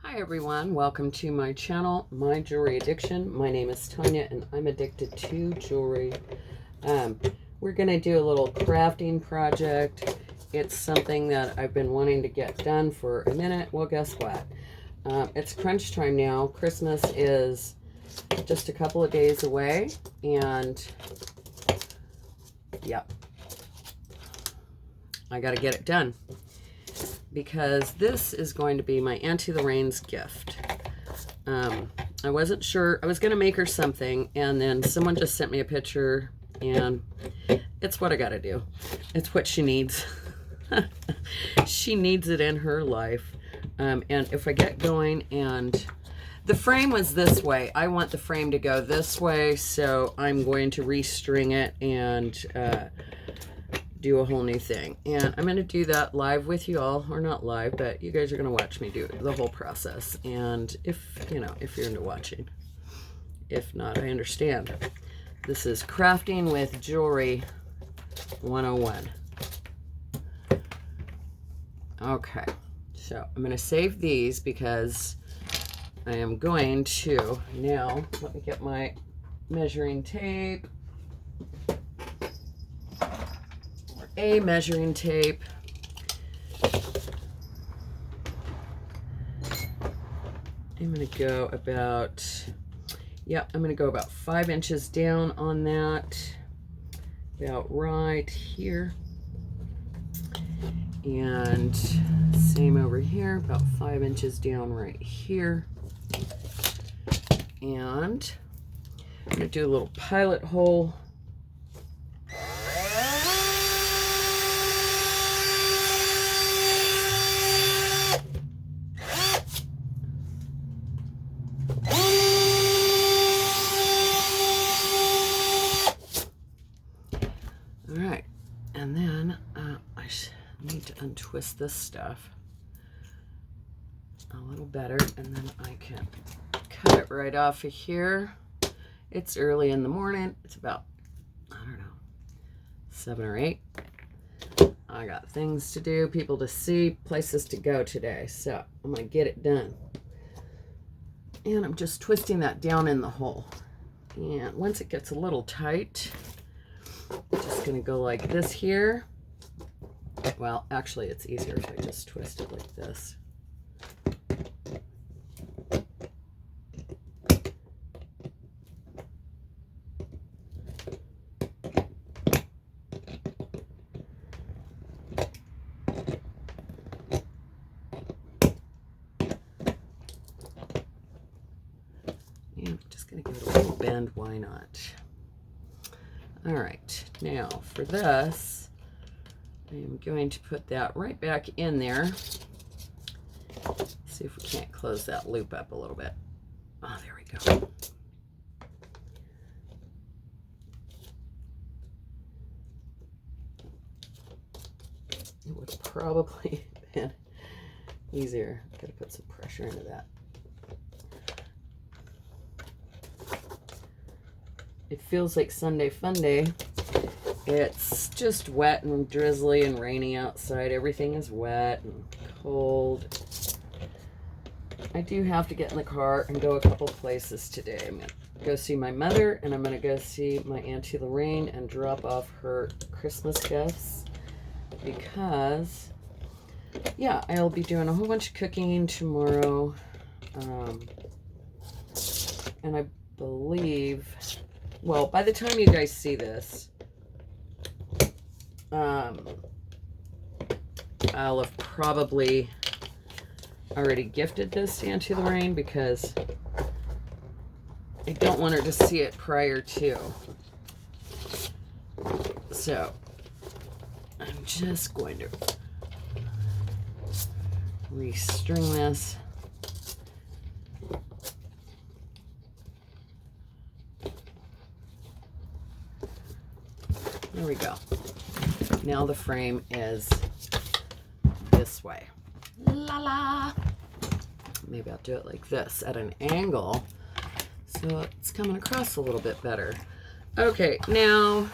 Hi everyone, welcome to my channel, My Jewelry Addiction. My name is Tanya and I'm addicted to jewelry. We're going to do a little crafting project. It's something that I've been wanting to get done for a minute. Well, guess what? It's crunch time now. Christmas is just a couple of days away and yep, I got to get it done, because this is going to be my Auntie Lorraine's gift. I wasn't sure. I was going to make her something, and then someone just sent me a picture, and it's what I got to do. It's what she needs. She needs it in her life. And if I get going, and the frame was this way. I want the frame to go this way, so I'm going to restring it and do a whole new thing. And I'm going to do that live with you all, or not live, but you guys are going to watch me do the whole process. And if you're into watching, if not, I understand. This is Crafting with Jewelry 101. Okay, so I'm going to save these because I am going to now, let me get my measuring tape. A measuring tape. I'm going to go about, I'm going to go about 5 inches down on that, about right here. And same over here, about 5 inches down right here. And I'm going to do a little pilot hole. Alright, and then I need to untwist this stuff a little better, and then I can cut it right off of here. It's early in the morning. It's about, I don't know, 7 or 8. I got things to do, people to see, places to go today, so I'm going to get it done. And I'm just twisting that down in the hole. And once it gets a little tight, I'm just going to go like this here. Well, actually, it's easier if I just twist it like this. And I'm just going to give it a little bend. Why not? All right, now for this, I'm going to put that right back in there. See if we can't close that loop up a little bit. Oh, there we go. It would have probably been easier. Gotta put some pressure into that. It feels like Sunday fun day. It's just wet and drizzly and rainy outside. Everything is wet and cold. I do have to get in the car and go a couple places today. I'm going to go see my mother, and I'm going to go see my Auntie Lorraine and drop off her Christmas gifts, because, yeah, I'll be doing a whole bunch of cooking tomorrow. And I believe, well, by the time you guys see this, I'll have probably already gifted this to Auntie Lorraine, because I don't want her to see it prior to. So I'm just going to restring this. There we go. Now the frame is this way. La la. Maybe I'll do it like this at an angle so it's coming across a little bit better. Okay, now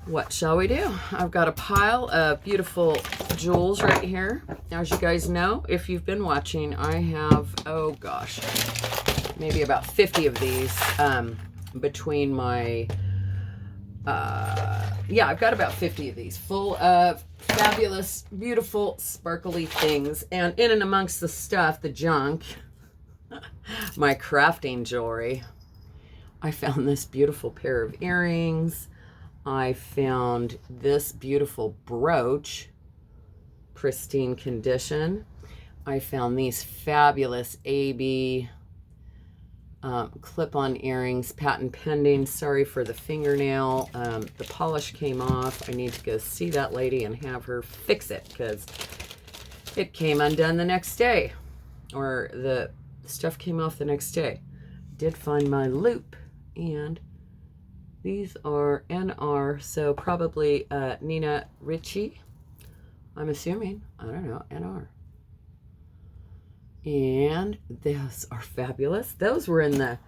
What shall we do? I've got a pile of beautiful jewels right here. As you guys know, if you've been watching, I have, oh gosh, maybe about 50 of these between my, yeah, I've got about 50 of these full of fabulous, beautiful, sparkly things. And in and amongst the stuff, the junk, my crafting jewelry, I found this beautiful pair of earrings. I found this beautiful brooch, pristine condition. I found these fabulous AB clip-on earrings, patent pending. Sorry for the fingernail. The polish came off. I need to go see that lady and have her fix it because it came undone the next day, or the stuff came off the next day. Did find my loop, and these are NR, so probably Nina Ricci, I'm assuming. I don't know, NR. And those are fabulous. Those were in the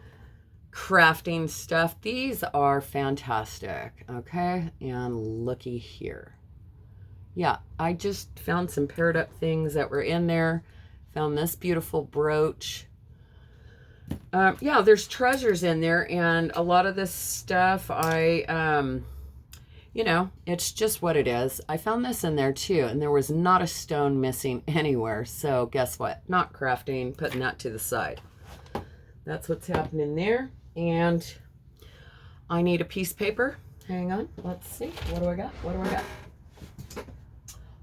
crafting stuff. These are fantastic, okay? And looky here. Yeah, I just found some paired up things that were in there. Found this beautiful brooch. Yeah, there's treasures in there, and a lot of this stuff, you know, it's just what it is. I found this in there too, and there was not a stone missing anywhere. So guess what? Not crafting, putting that to the side. That's what's happening there. And I need a piece of paper. Hang on, let's see. What do I got? What do I got?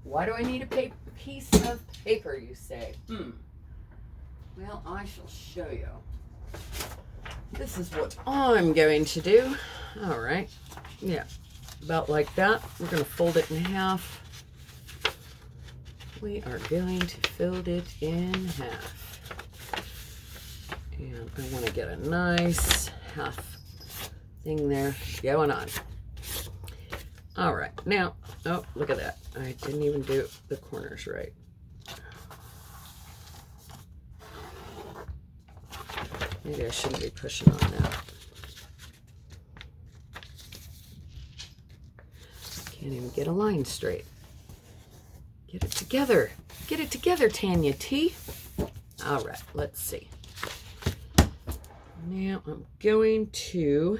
Why do I need a piece of paper, you say? Well, I shall show you. This is what I'm going to do. All right. Yeah, about like that. We're going to fold it in half. We are going to fold it in half. And I want to get a nice half thing there going on. All right. Now, oh, look at that. I didn't even do the corners right. Maybe I shouldn't be pushing on that. Can't even get a line straight. Get it together. Get it together, Tanya T. All right, let's see. Now I'm going to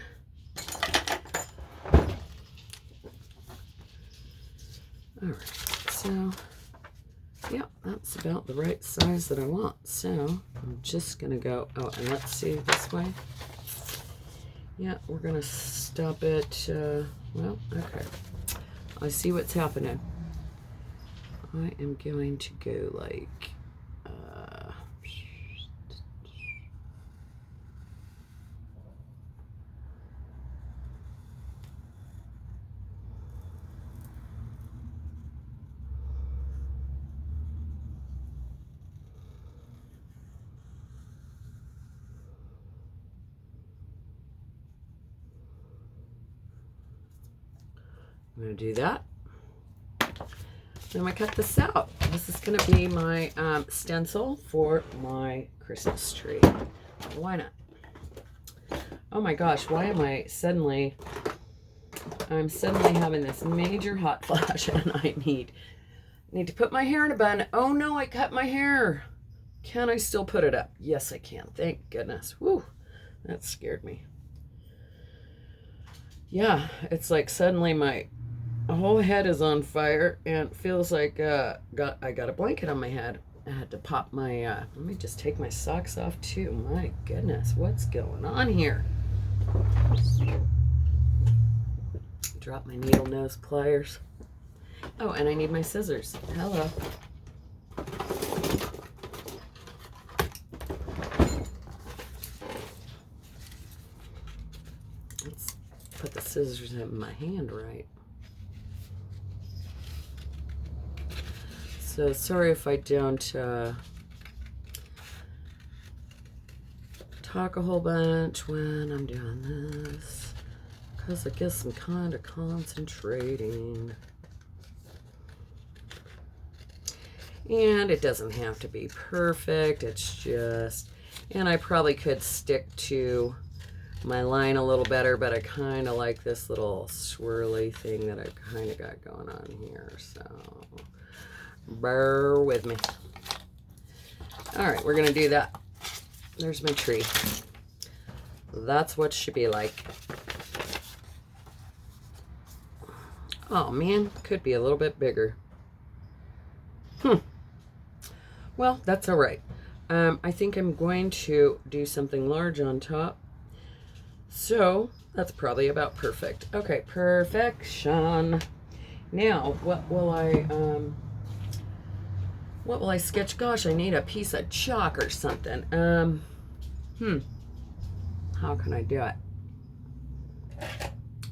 all right, so yeah, that's about the right size that I want. So I'm just gonna go, oh, and let's see this way. Yeah, we're gonna stop it, well, okay. I see what's happening. I am going to go like, I'm going to do that. Then I cut this out. This is going to be my stencil for my Christmas tree. Why not? Oh my gosh, why am I'm suddenly having this major hot flash, and I need to put my hair in a bun. Oh no, I cut my hair. Can I still put it up? Yes, I can. Thank goodness. Whew, that scared me. Yeah, it's like suddenly my whole head is on fire, and it feels like I got a blanket on my head. I had to pop my, let me just take my socks off too. My goodness, what's going on here? Drop my needle nose pliers. Oh, and I need my scissors. Hello. Let's put the scissors in my hand right. So sorry if I don't talk a whole bunch when I'm doing this, because I guess I'm kind of concentrating. And it doesn't have to be perfect, it's just, and I probably could stick to my line a little better, but I kind of like this little swirly thing that I've kind of got going on here, so bear with me. All right, we're gonna do that. There's my tree. That's what it should be like. Oh man, could be a little bit bigger. Well, that's all right. I think I'm going to do something large on top. So that's probably about perfect. Okay, perfection. Now, what will I sketch? Gosh, I need a piece of chalk or something. How can I do it?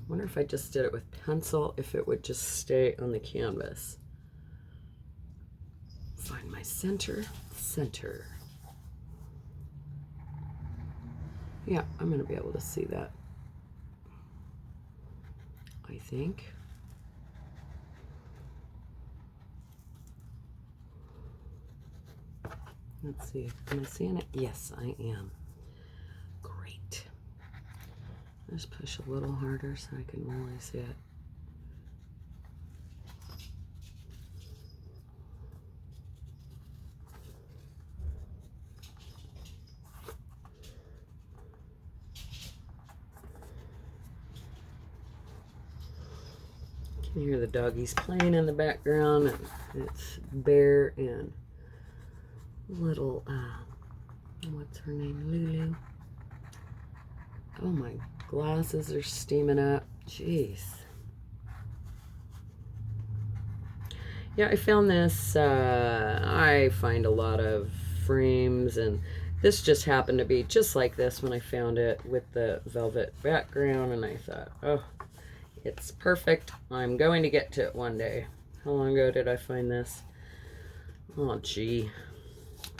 Wonder if I just did it with pencil, if it would just stay on the canvas. Find my center. Yeah, I'm gonna be able to see that, I think. Let's see, am I seeing it? Yes, I am. Great. Just push a little harder so I can really see it. You can hear the doggies playing in the background, and it's Bear and little, what's her name, Lulu. Oh, my glasses are steaming up. Jeez. Yeah, I found this, I find a lot of frames, and this just happened to be just like this when I found it with the velvet background, and I thought, oh, it's perfect. I'm going to get to it one day. How long ago did I find this? Oh, gee.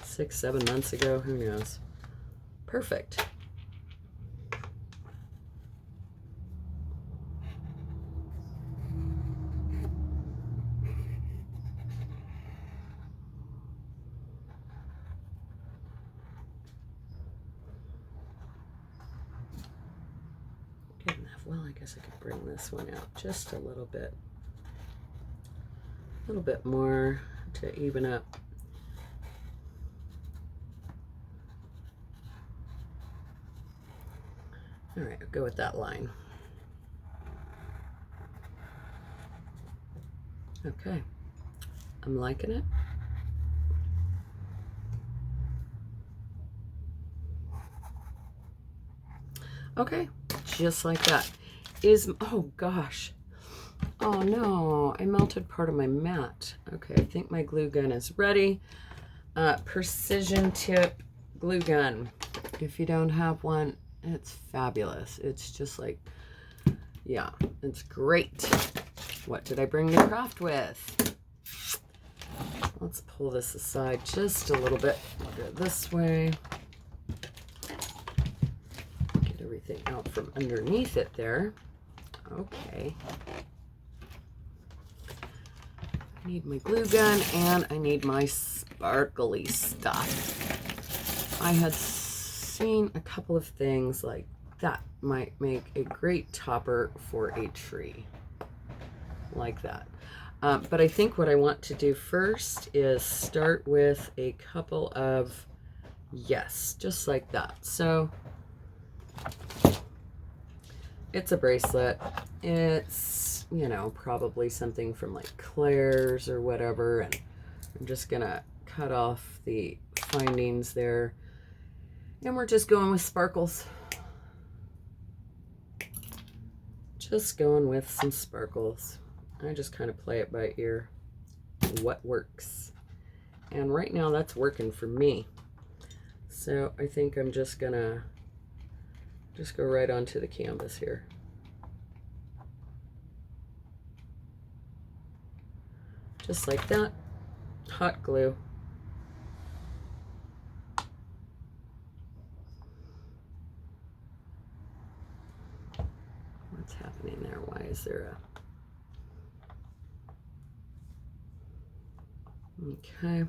6-7 months ago, who knows? Perfect. Good enough. Well, I guess I could bring this one out just a little bit more to even up. All right, I'll go with that line. Okay, I'm liking it. Okay, just like that. Oh gosh. Oh no, I melted part of my mat. Okay, I think my glue gun is ready. Precision tip glue gun. If you don't have one, it's fabulous. It's just like, yeah, it's great. What did I bring to craft with? Let's pull this aside just a little bit. I'll go this way. Get everything out from underneath it there. Okay. I need my glue gun and I need my sparkly stuff. I had seen a couple of things like that might make a great topper for a tree. Like that. But I think what I want to do first is start with a couple of, yes, just like that. So it's a bracelet. It's, you know, probably something from like Claire's or whatever. And I'm just gonna cut off the findings there. And we're just going with sparkles. Just going with some sparkles. I just kind of play it by ear. What works? And right now that's working for me. So I think I'm just gonna go right onto the canvas here. Just like that. Hot glue. What's happening there? Why is there a... Okay.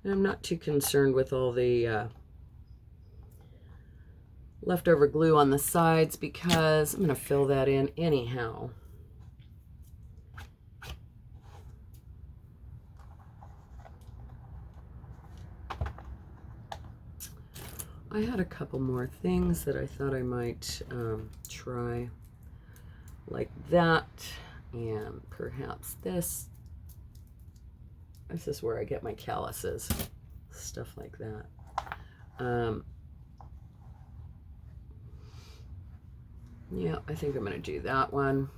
And I'm not too concerned with all the leftover glue on the sides because I'm going to fill that in anyhow. I had a couple more things that I thought I might try, like that, and perhaps this. This is where I get my calluses, stuff like that. Yeah, I think I'm going to do that one.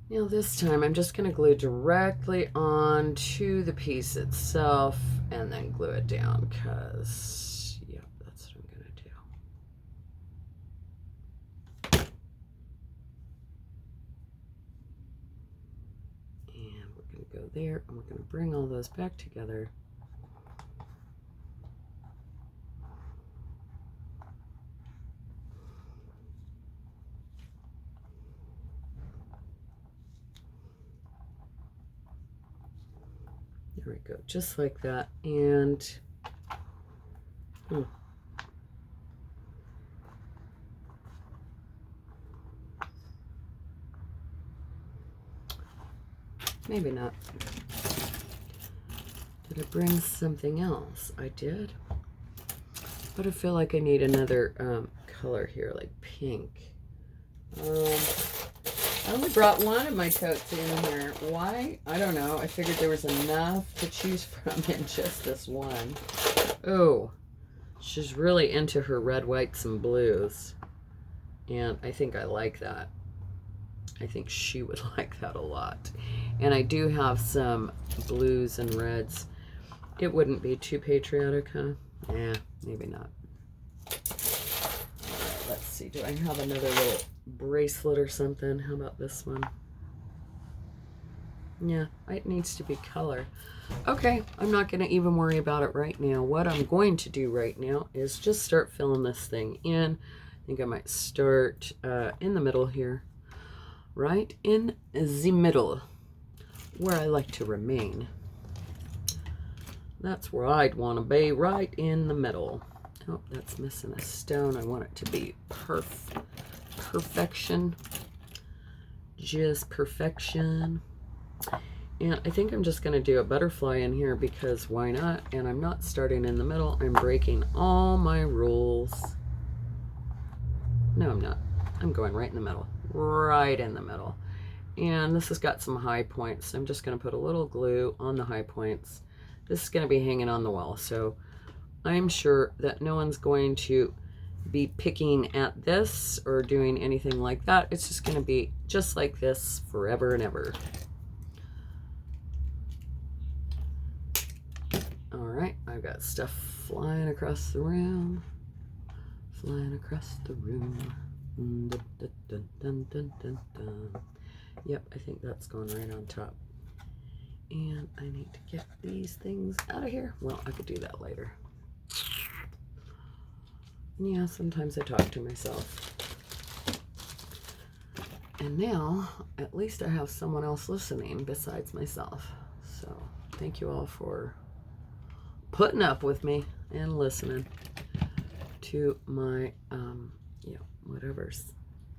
Now this time I'm just going to glue directly onto the piece itself and then glue it down because, yeah, that's what I'm going to do. And we're going to go there and we're going to bring all those back together. There we go, just like that. And maybe not. Did I bring something else? I did. But I feel like I need another color here, like pink. I only brought one of my totes in here. Why? I don't know. I figured there was enough to choose from in just this one. Oh, she's really into her red, whites, and blues. And I think I like that. I think she would like that a lot. And I do have some blues and reds. It wouldn't be too patriotic, huh? Yeah, maybe not. All right, let's see. Do I have another little bracelet or something? How about this one? Yeah, it needs to be color. Okay, I'm not going to even worry about it right now. What I'm going to do right now is just start filling this thing in. I think I might start in the middle here. Right in the middle, where I like to remain. That's where I'd want to be, right in the middle. Oh, that's missing a stone. I want it to be perfection. Just perfection. And I think I'm just going to do a butterfly in here because why not? And I'm not starting in the middle. I'm breaking all my rules. No, I'm not. I'm going right in the middle. Right in the middle. And this has got some high points. I'm just going to put a little glue on the high points. This is going to be hanging on the wall. So I'm sure that no one's going to be picking at this or doing anything like that. It's just going to be just like this forever and ever. All right, I've got stuff flying across the room. Flying across the room. Dun, dun, dun, dun, dun, dun, dun. Yep, I think that's going right on top. And I need to get these things out of here. Well, I could do that later. Yeah, sometimes I talk to myself. And now, at least I have someone else listening besides myself. So, thank you all for putting up with me and listening to my, whatever's.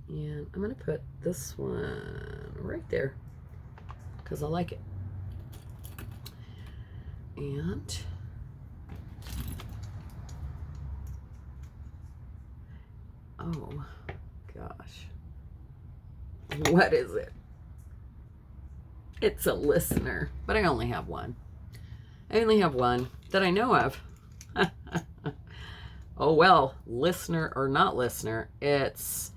And I'm going to put this one right there because I like it. And oh gosh, what is it? It's a listener, but I only have one. I only have one that I know of. Oh well, listener or not listener, it's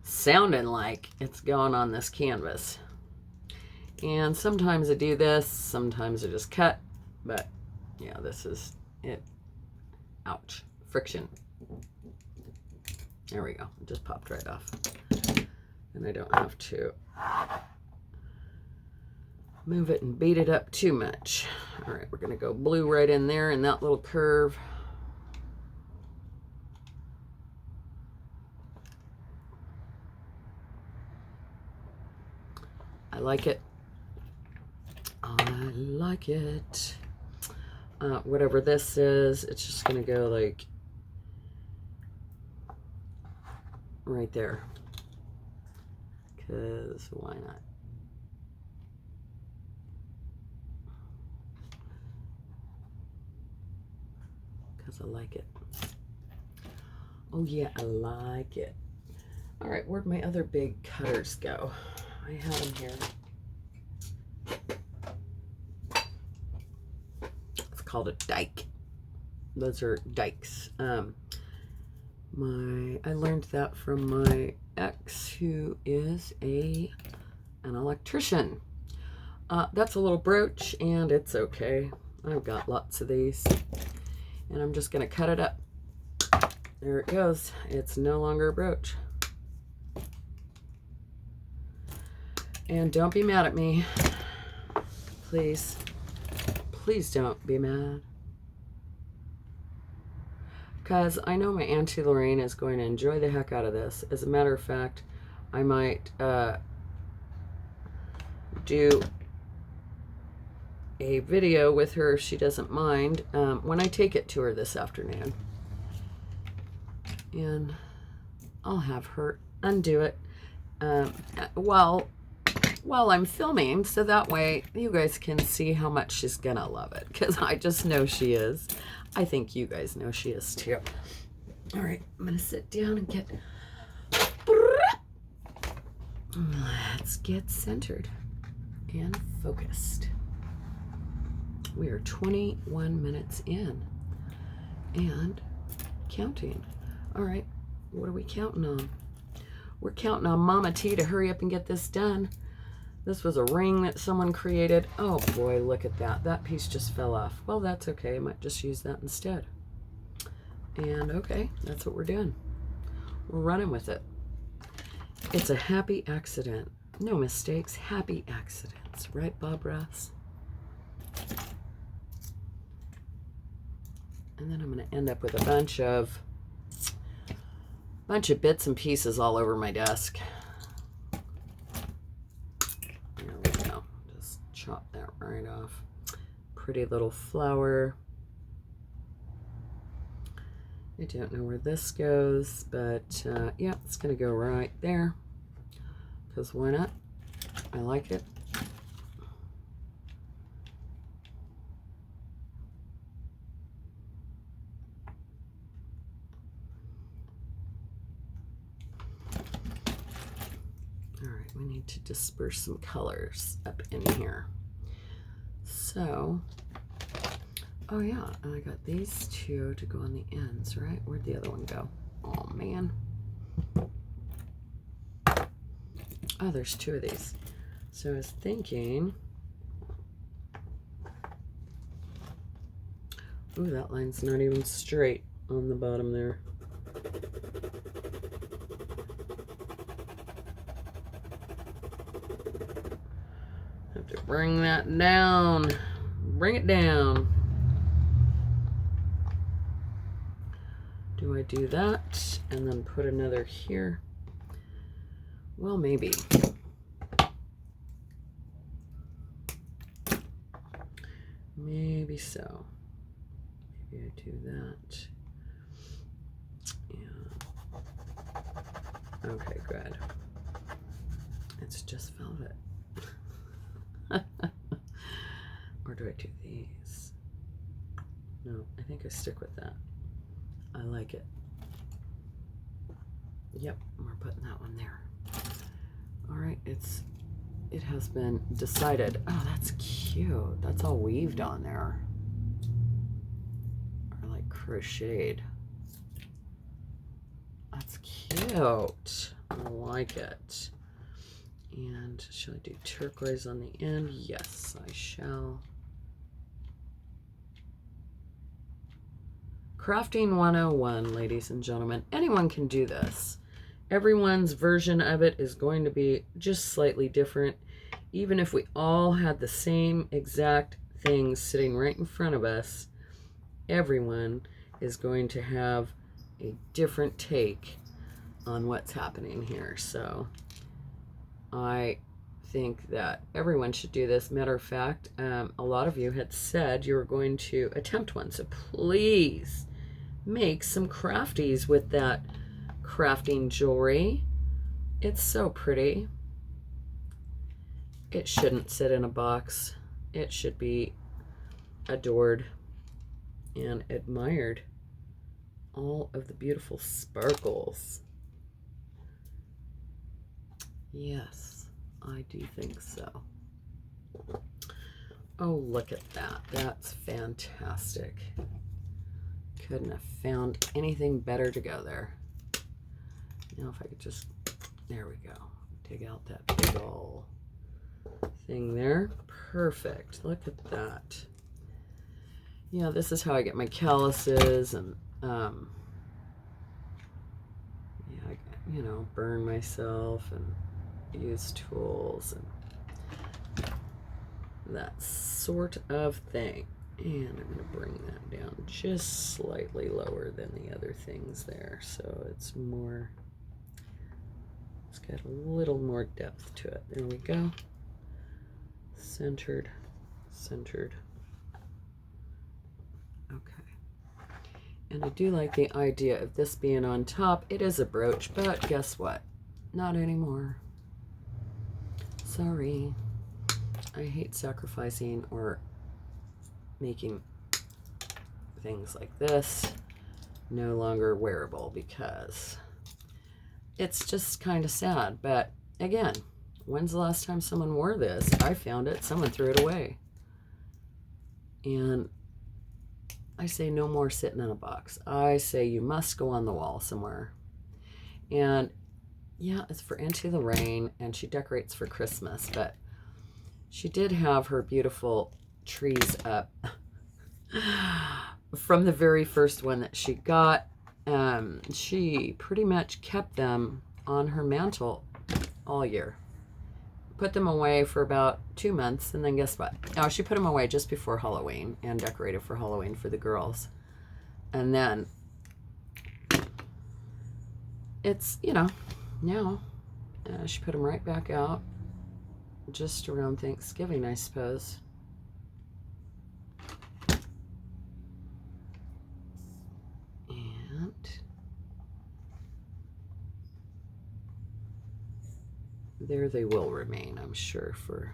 sounding like it's going on this canvas. And sometimes I do this, sometimes I just cut, but yeah, this is it. Ouch, friction. There we go, it just popped right off. And I don't have to move it and beat it up too much. All right, we're gonna go blue right in there in that little curve. I like it. I like it. whatever this is, it's just going to go like right there. Because why not? Because I like it. Oh yeah, I like it. All right, where'd my other big cutters go? I have them here. It's called a dike. Those are dikes. I learned that from my ex, who is an electrician. That's a little brooch, and it's okay. I've got lots of these. And I'm just going to cut it up. There it goes. It's no longer a brooch. And don't be mad at me. Please. Please don't be mad. Because I know my Auntie Lorraine is going to enjoy the heck out of this. As a matter of fact, I might do a video with her if she doesn't mind when I take it to her this afternoon. And I'll have her undo it while I'm filming, so that way you guys can see how much she's gonna love it, because I just know she is. I think you guys know she is too. All right, I'm gonna sit down and let's get centered and focused. We are 21 minutes in and counting. All right, what are we counting on? We're counting on Mama T to hurry up and get this done. This was a ring that someone created. Oh boy, look at that. That piece just fell off. Well, that's okay. I might just use that instead. And okay, that's what we're doing. We're running with it. It's a happy accident. No mistakes, happy accidents. Right, Bob Ross? And then I'm going to end up with a bunch of bits and pieces all over my desk. There we go. Just chop that right off. Pretty little flower. I don't know where this goes, but yeah, it's going to go right there. Because why not? I like it. We need to disperse some colors up in here. So, oh yeah, and I got these two to go on the ends, right? Where'd the other one go? Oh man. Oh, there's two of these. So I was thinking, ooh, that line's not even straight on the bottom there. Have to bring that down. Bring it down. Do I do that and then put another here? Well, maybe. Maybe so. Maybe I do that. Yeah. Okay, good. It's just velvet. Or do I do these? No, I think I stick with that. I like it. Yep, we're putting that one there. All right, it has been decided. Oh, that's cute. That's all weaved on there. Or like crocheted. That's cute. I like it. And shall I do turquoise on the end? Yes, I shall. Crafting 101, ladies and gentlemen. Anyone can do this. Everyone's version of it is going to be just slightly different. Even if we all had the same exact things sitting right in front of us, everyone is going to have a different take on what's happening here. So I think that everyone should do this. Matter of fact, a lot of you had said you were going to attempt one, so please make some crafties with that crafting jewelry. It's so pretty. It shouldn't sit in a box. It should be adored and admired. All of the beautiful sparkles. Yes, I do think so. Oh, look at that. That's fantastic. Couldn't have found anything better to go there. Now if I could just, there we go. Dig out that big ol' thing there. Perfect. Look at that. Yeah, this is how I get my calluses and, yeah, I, you know, burn myself and use tools and that sort of thing. And I'm going to bring that down just slightly lower than the other things there, so it's more, it's got a little more depth to it. There we go. Centered, centered. Okay. And I do like the idea of this being on top. It is a brooch, but guess what? Not anymore. Sorry. I hate sacrificing or making things like this no longer wearable because it's just kind of sad. But again, when's the last time someone wore this? I found it, someone threw it away. And I say no more sitting in a box. I say you must go on the wall somewhere. And yeah, it's for Into the Rain, and she decorates for Christmas, but she did have her beautiful trees up from the very first one that she got. She pretty much kept them on her mantle all year. Put them away for about 2 months, and then guess what? Oh, she put them away just before Halloween and decorated for Halloween for the girls. And then it's, you know, now she put them right back out just around Thanksgiving, I suppose. And there they will remain, I'm sure, for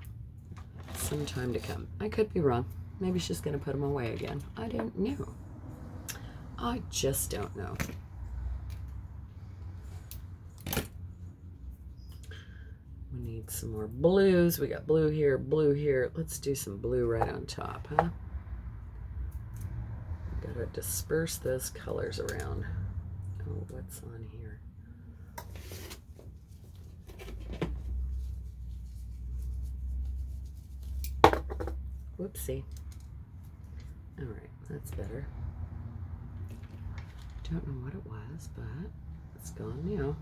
some time to come. I could be wrong. Maybe she's going to put them away again. I don't know. I just don't know. We need some more blues. We got blue here, blue here. Let's do some blue right on top, huh? Gotta disperse those colors around. Oh, what's on here? Whoopsie. All right, that's better. Don't know what it was, but it's gone now.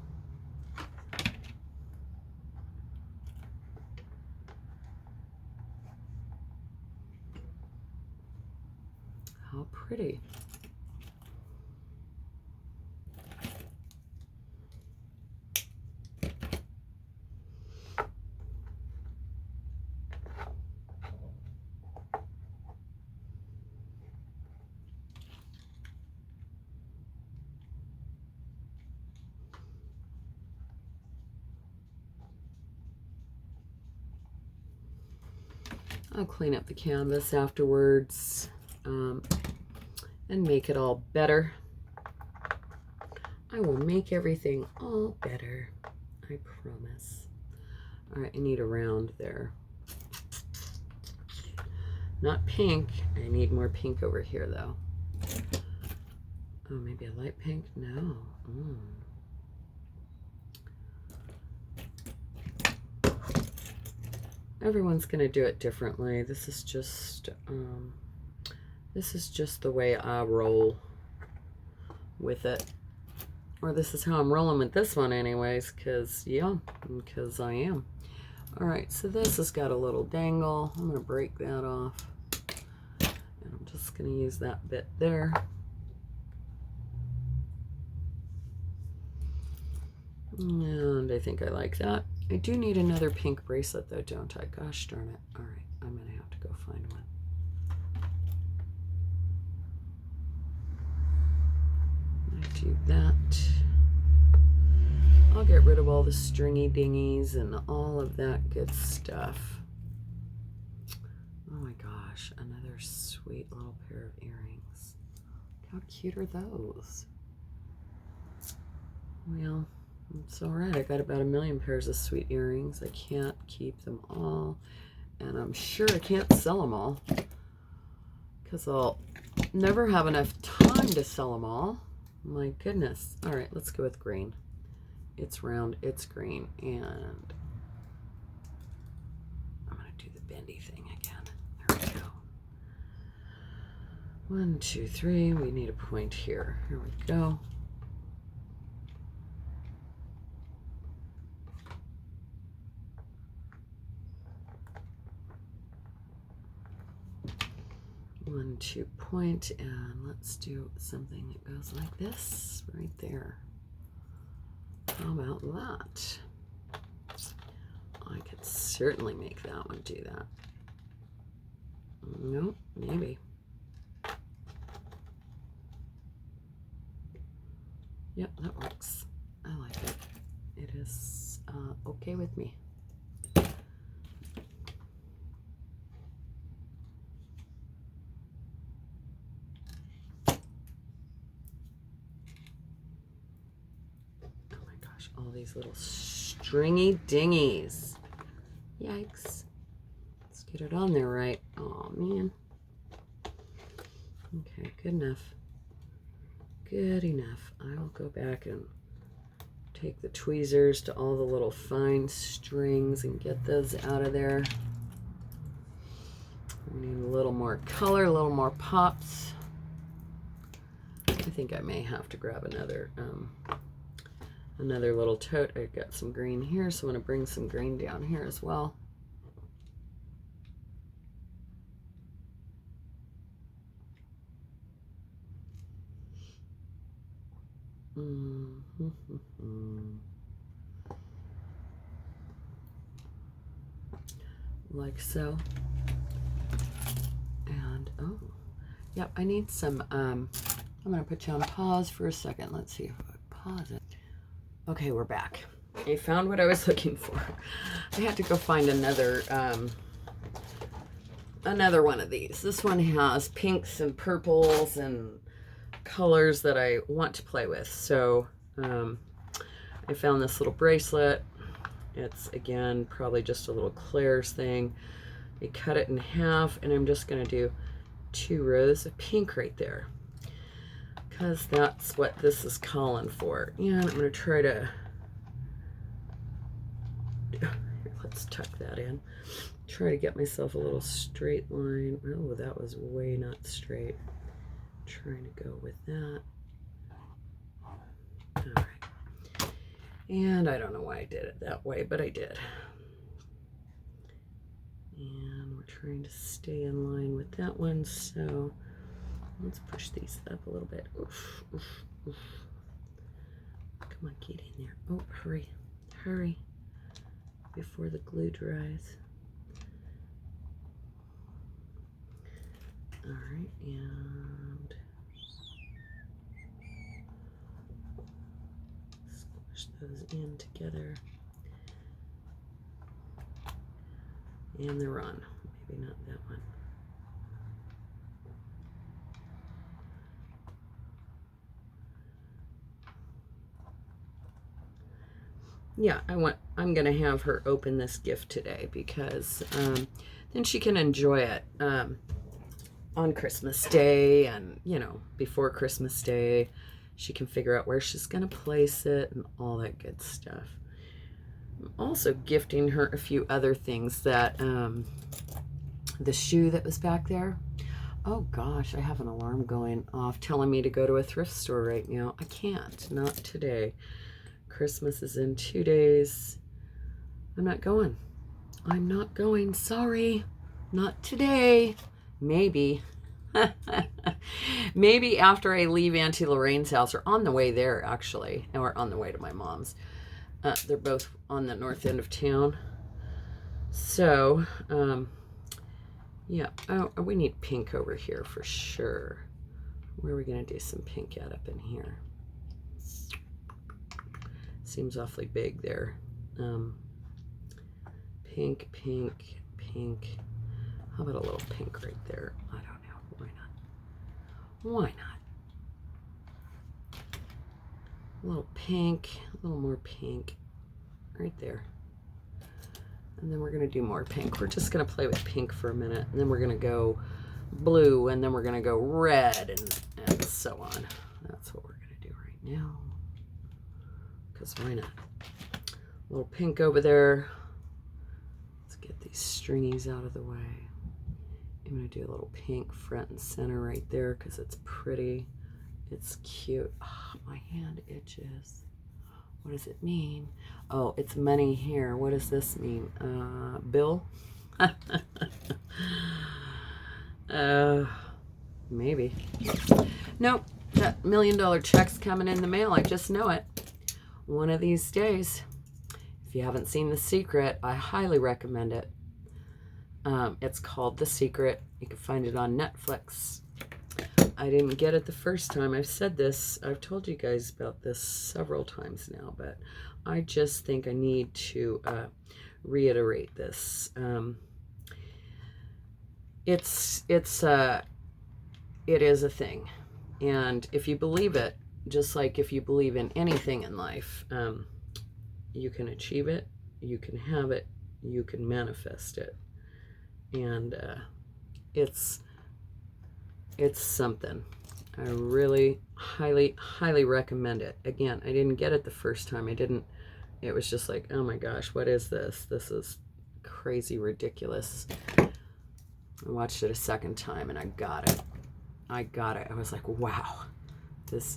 How pretty. I'll clean up the canvas afterwards and make it all better. I will make everything all better, I promise. All right, I need a round there. Not pink. I need more pink over here, though. Oh, maybe a light pink? No. Everyone's going to do it differently. This is just the way I roll with it. Or this is how I'm rolling with this one anyways, because I am. All right, so this has got a little dangle. I'm going to break that off. And I'm just going to use that bit there. And I think I like that. I do need another pink bracelet though, don't I? Gosh darn it. All right, I'm going to have to go find one. I do that. I'll get rid of all the stringy dingies and all of that good stuff. Oh my gosh, another sweet little pair of earrings. How cute are those? Well, it's all right. I got about 1,000,000 pairs of sweet earrings. I can't keep them all, and I'm sure I can't sell them all because I'll never have enough time to sell them all. My goodness. All right, let's go with green. It's round, it's green, and I'm going to do the bendy thing again. There we go. 1, 2, 3. We need a point here. Here we go. One, 2 point, and let's do something that goes like this right there. How about that? I could certainly make that one do that. Nope, maybe. Yep, that works. I like it. It is okay with me. All these little stringy dingies. Yikes. Let's get it on there right. Oh man. Okay, good enough. Good enough. I will go back and take the tweezers to all the little fine strings and get those out of there. We need a little more color, a little more pops. I think I may have to grab another little tote. I've got some green here, so I'm going to bring some green down here as well. Like so. And, oh, yep, I need some, I'm going to put you on pause for a second. Let's see if I pause it. Okay, we're back. I found what I was looking for. I had to go find another one of these. This one has pinks and purples and colors that I want to play with. So I found this little bracelet. It's, again, probably just a little Claire's thing. I cut it in half, and I'm just going to do 2 rows of pink right there, because that's what this is calling for. And I'm going to try to, here, let's tuck that in. Try to get myself a little straight line. Oh, that was way not straight. Trying to go with that. All right. And I don't know why I did it that way, but I did. And we're trying to stay in line with that one, so let's push these up a little bit. Oof, oof, oof. Come on, get in there. Oh, hurry, hurry, before the glue dries. All right, and squish those in together. And they're on. Maybe not that one. Yeah, I'm gonna have her open this gift today, because then she can enjoy it on Christmas Day, and before Christmas Day she can figure out where she's gonna place it and all that good stuff. I'm also gifting her a few other things. That the shoe that was back there. Oh gosh, I have an alarm going off telling me to go to a thrift store right now. I can't, not today. Christmas is in 2 days. I'm not going. I'm not going. Sorry. Not today. Maybe. Maybe after I leave Auntie Lorraine's house, or on the way there, actually, or on the way to my mom's. They're both on the north end of town. So, yeah, oh, we need pink over here for sure. Where are we going to do some pink at up in here? Seems awfully big there. Pink, pink, pink. How about a little pink right there? I don't know. Why not? Why not? A little pink, a little more pink right there. And then we're going to do more pink. We're just going to play with pink for a minute. And then we're going to go blue. And then we're going to go red and so on. That's what we're going to do right now. Because why not? A little pink over there. Let's get these stringies out of the way. I'm going to do a little pink front and center right there because it's pretty. It's cute. Oh, my hand itches. What does it mean? Oh, it's money here. What does this mean? Bill? Maybe. Nope. That $1 million check's coming in the mail. I just know it. One of these days. If you haven't seen The Secret, I highly recommend it. It's called The Secret. You can find it on Netflix. I didn't get it the first time. I've said this. I've told you guys about this several times now, but I just think I need to reiterate this. It is a thing, and if you believe it, just like if you believe in anything in life, you can achieve it, you can have it, you can manifest it, and it's something. I really highly recommend it. Again, I didn't get it the first time. It was just like, oh my gosh, what is this? This is crazy ridiculous. I watched it a second time and I got it. I was like, wow, it's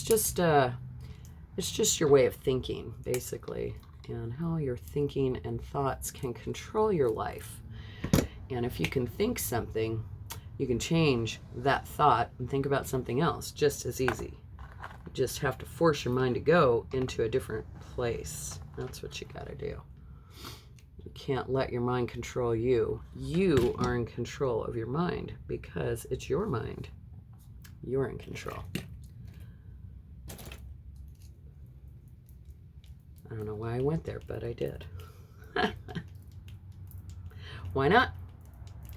just your way of thinking, basically, and how your thinking and thoughts can control your life. And if you can think something, you can change that thought and think about something else just as easy. You just have to force your mind to go into a different place. That's what you got to do. You can't let your mind control you. You are in control of your mind because it's your mind. You're in control. I don't know why I went there, but I did. Why not?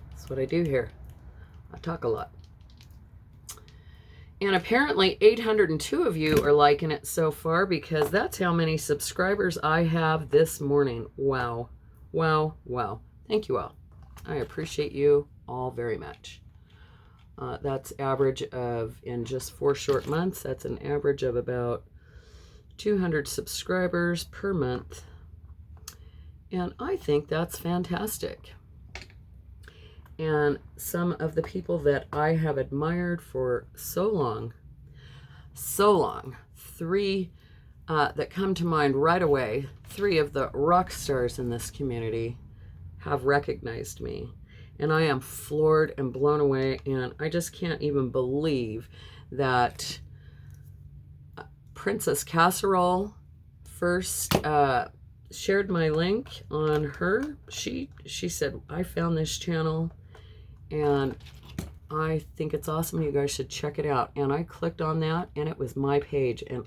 That's what I do here. I talk a lot. And apparently 802 of you are liking it so far because that's how many subscribers I have this morning. Wow. Wow. Wow. Thank you all. I appreciate you all very much. That's average of, in just 4 short months, that's an average of about 200 subscribers per month. And I think that's fantastic. And some of the people that I have admired for so long, 3 that come to mind right away, 3 of the rock stars in this community have recognized me. And I am floored and blown away, and I just can't even believe that Princess Casserole first shared my link on her. She said, I found this channel and I think it's awesome. You guys should check it out. And I clicked on that and it was my page. And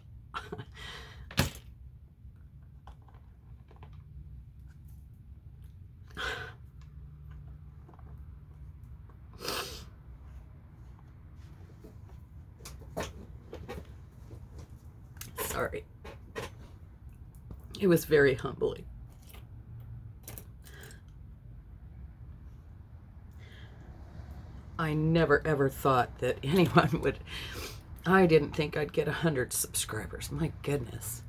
sorry. It was very humbling. I never ever thought that anyone would. I didn't think I'd get 100 subscribers. My goodness.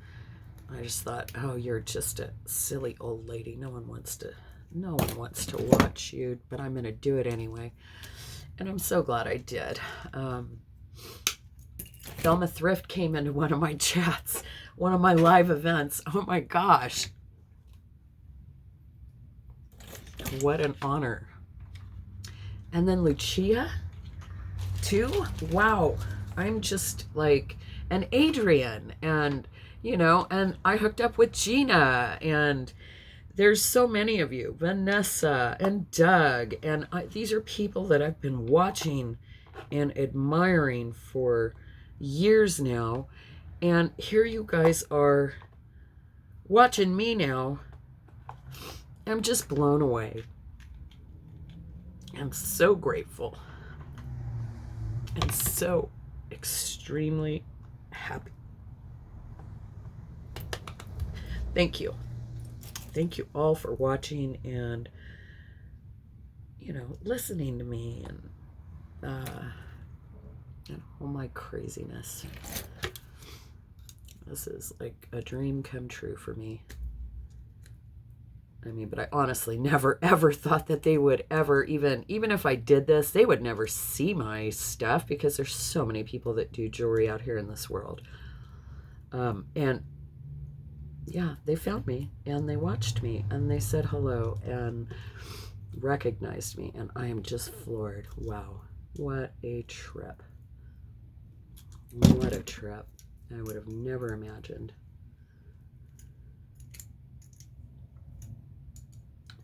I just thought, oh, you're just a silly old lady. No one wants to watch you, but I'm going to do it anyway. And I'm so glad I did. Thelma Thrift came into one of my chats, one of my live events. Oh my gosh. What an honor. And then Lucia, too. Wow. I'm just like, and Adrian, and, you know, and I hooked up with Gina, and there's so many of you, Vanessa and Doug, and these are people that I've been watching and admiring for years now, and here you guys are watching me now. I'm just blown away. I'm so grateful and so extremely happy. Thank you. Thank you all for watching and, you know, listening to me and all my craziness. This is like a dream come true for me. I mean, but I honestly never ever thought that they would ever, even if I did this, they would never see my stuff, because there's so many people that do jewelry out here in this world. And yeah, they found me and they watched me and they said hello and recognized me, and I am just floored. Wow, what a trip. What a trip. I would have never imagined.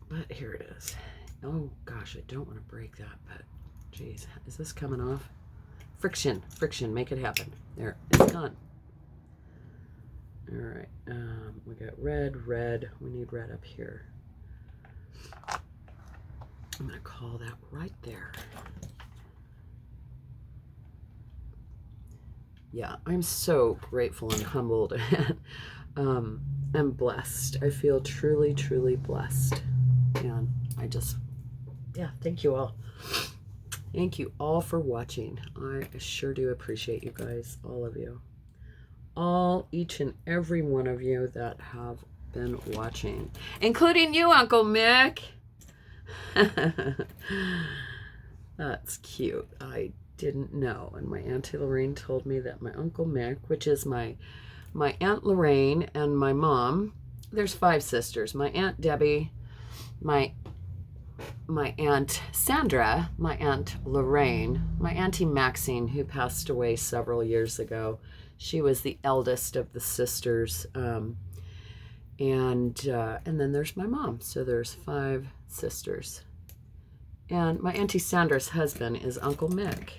But here it is. Oh gosh, I don't want to break that, but geez, is this coming off? Friction, make it happen. There, it's gone. All right, we got red. We need red up here. I'm gonna call that right there. Yeah, I'm so grateful and humbled and blessed. I feel truly, truly blessed. And I just, yeah, thank you all. Thank you all for watching. I sure do appreciate you guys, all of you. Each and every one of you that have been watching, including you, Uncle Mick. That's cute. I didn't know, and my Auntie Lorraine told me that my Uncle Mick, which is my Aunt Lorraine and my mom, there's 5 sisters. My Aunt Debbie, my Aunt Sandra, my Aunt Lorraine, my Auntie Maxine, who passed away several years ago. She was the eldest of the sisters, and then there's my mom. So there's 5 sisters. And my Auntie Sandra's husband is Uncle Mick,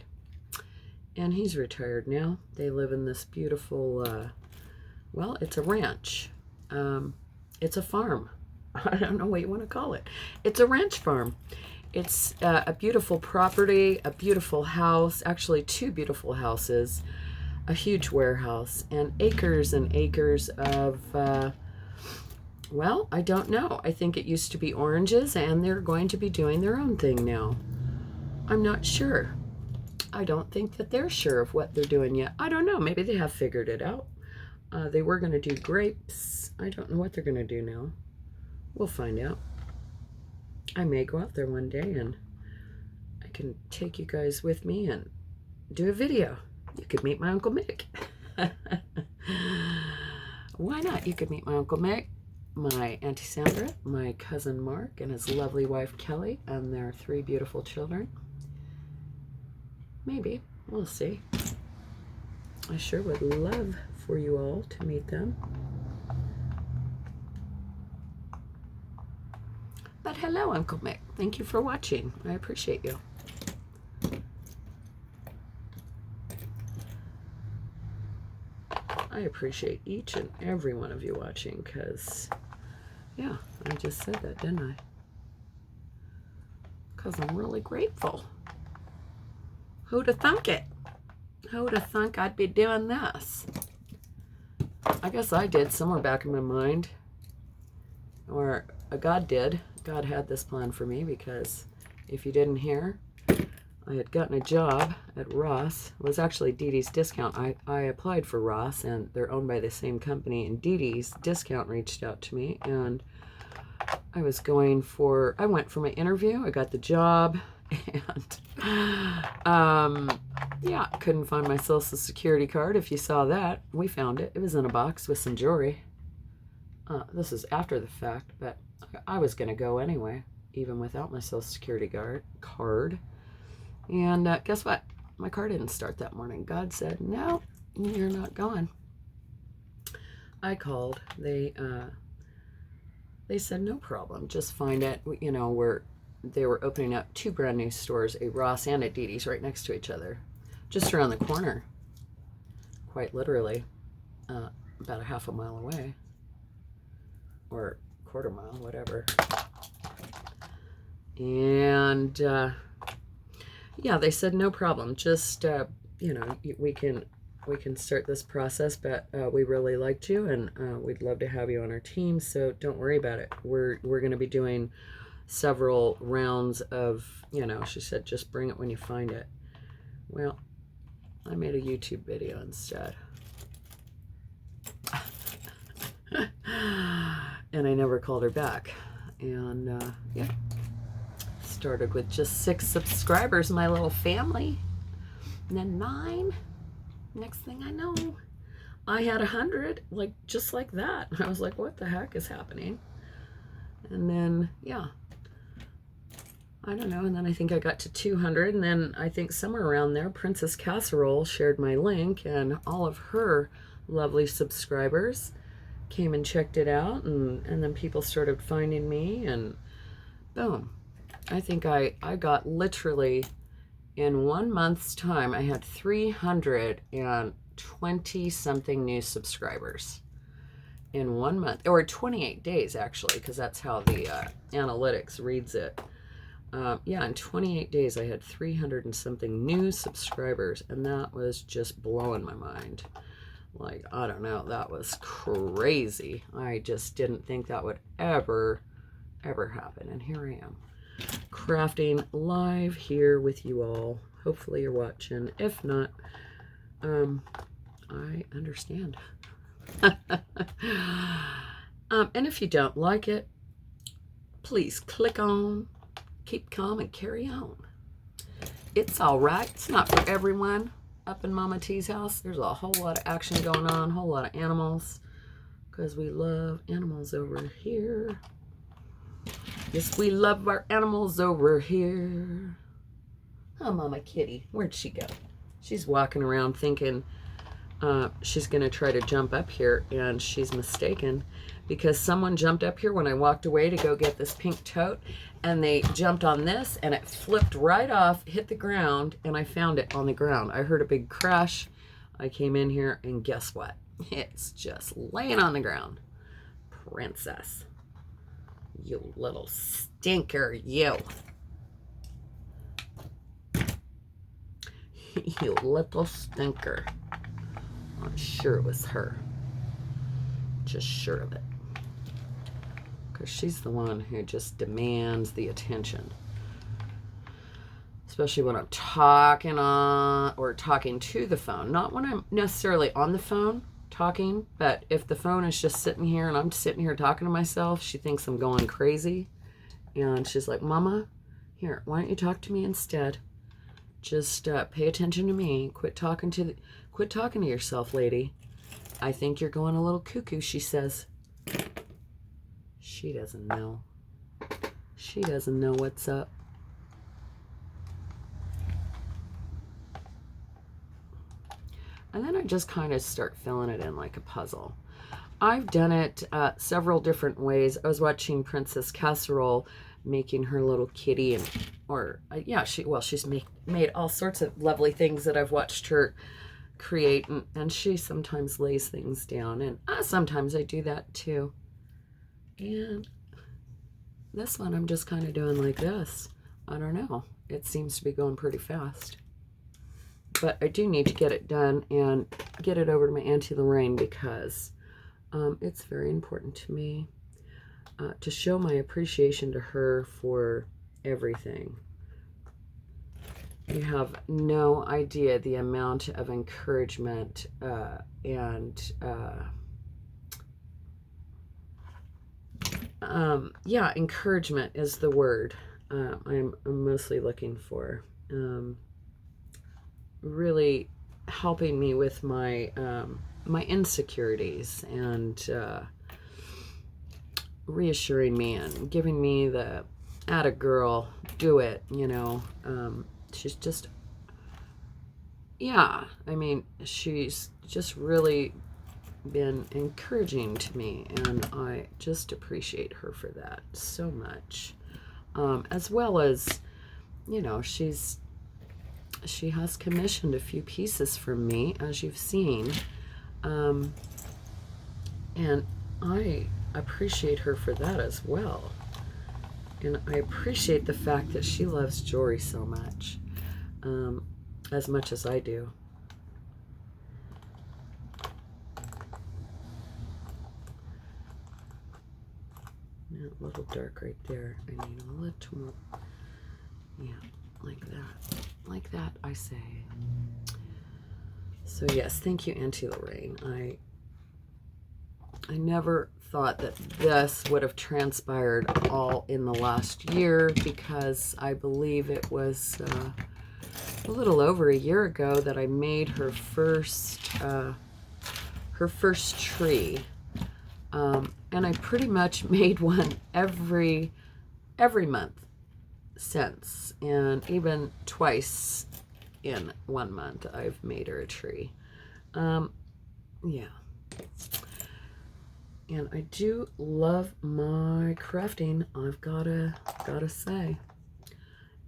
and he's retired now. They live in this beautiful, well, it's a ranch. It's a farm. I don't know what you want to call it. It's a ranch farm. It's a beautiful property, a beautiful house, actually 2 beautiful houses, a huge warehouse, and acres of, well, I don't know. I think it used to be oranges, and they're going to be doing their own thing now. I'm not sure. I don't think that they're sure of what they're doing yet. I don't know. Maybe they have figured it out. They were going to do grapes. I don't know what they're going to do now. We'll find out. I may go out there one day and I can take you guys with me and do a video. You could meet my Uncle Mick. Why not? You could meet my Uncle Mick, my Auntie Sandra, my cousin Mark, and his lovely wife Kelly, and their 3 beautiful children. Maybe. We'll see. I sure would love for you all to meet them. But hello, Uncle Mick. Thank you for watching. I appreciate you. I appreciate each and every one of you watching, because, yeah, I just said that, didn't I? Because I'm really grateful. Who'd have thunk it? Who'd have thunk I'd be doing this? I guess I did, somewhere back in my mind. Or God did. God had this plan for me, because if you didn't hear, I had gotten a job at Ross. It was actually Dee Dee's Discount. I applied for Ross, and they're owned by the same company, and Dee Dee's Discount reached out to me, and I went for my interview. I got the job, and yeah, couldn't find my social security card. If you saw that, we found it. It was in a box with some jewelry. This is after the fact, but I was going to go anyway, even without my social security card. And guess what? My car didn't start that morning. God said, no, you're not going. I called. They said no problem, just find it. You know, they were opening up 2 brand new stores, a Ross and a Dee Dee's, right next to each other, just around the corner, quite literally, about a half a mile away, or quarter mile, whatever. And yeah, they said no problem, just you know, we can start this process, but we really liked you, and we'd love to have you on our team, so don't worry about it. We're going to be doing several rounds of, you know, she said, just bring it when you find it. Well, I made a YouTube video instead. And I never called her back. And yeah, started with just 6 subscribers, my little family, and then 9. Next thing I know, I had 100, like just like that. I was like, what the heck is happening? And then, yeah, I don't know. And then I think I got to 200. And then I think somewhere around there, Princess Casserole shared my link, and all of her lovely subscribers came and checked it out. And then people started finding me, and boom. I think I got literally, in 1 month's time, I had 320 something new subscribers in 1 month, or 28 days actually, because that's how the analytics reads it. Yeah, in 28 days, I had 300 and something new subscribers, and that was just blowing my mind. Like, I don't know, that was crazy. I just didn't think that would ever happen, and here I am, crafting live here with you all. Hopefully you're watching. If not, I understand. And if you don't like it, please click on keep calm and carry on. It's all right. It's not for everyone. Up in Mama T's house, there's a whole lot of action going on, a whole lot of animals, because we love animals over here. Yes, we love our animals over here. Oh, Mama Kitty, where'd she go? She's walking around thinking she's going to try to jump up here, and she's mistaken, because someone jumped up here when I walked away to go get this pink tote, and they jumped on this, and it flipped right off, hit the ground, and I found it on the ground. I heard a big crash. I came in here, and guess what? It's just laying on the ground. Princess. You little stinker, you. You little stinker. I'm sure it was her. Just sure of it. Because she's the one who just demands the attention. Especially when I'm talking on, or talking to the phone. Not when I'm necessarily on the phone talking, but if the phone is just sitting here and I'm sitting here talking to myself, she thinks I'm going crazy. And she's like, Mama, here, why don't you talk to me instead? Just pay attention to me. Quit talking to yourself, lady. I think you're going a little cuckoo, she says. She doesn't know. She doesn't know what's up. And then I just kind of start filling it in like a puzzle. I've done it several different ways. I was watching Princess Casserole making her little kitty, and yeah, she's made all sorts of lovely things that I've watched her create, and she sometimes lays things down, and sometimes I do that too. And this one I'm just kind of doing like this. I don't know. It seems to be going pretty fast. But I do need to get it done and get it over to my Auntie Lorraine, because it's very important to me to show my appreciation to her for everything. You have no idea the amount of encouragement and yeah, encouragement is the word I'm mostly looking for. Really helping me with my my insecurities, and reassuring me and giving me the atta girl, do it, you know. She's just, yeah, I mean, she's just really been encouraging to me, and I just appreciate her for that so much. As well as, you know, she has commissioned a few pieces from me, as you've seen, and I appreciate her for that as well. And I appreciate the fact that she loves jewelry so much as I do. Now, a little dark right there. I need a little more. Yeah, like that. Like that, I say. So yes, thank you, Auntie Lorraine. I never thought that this would have transpired all in the last year, because I believe it was a little over a year ago that I made her first tree, and I pretty much made one every month since, and even twice in 1 month I've made her a tree. Yeah. And I do love my crafting, I've gotta say.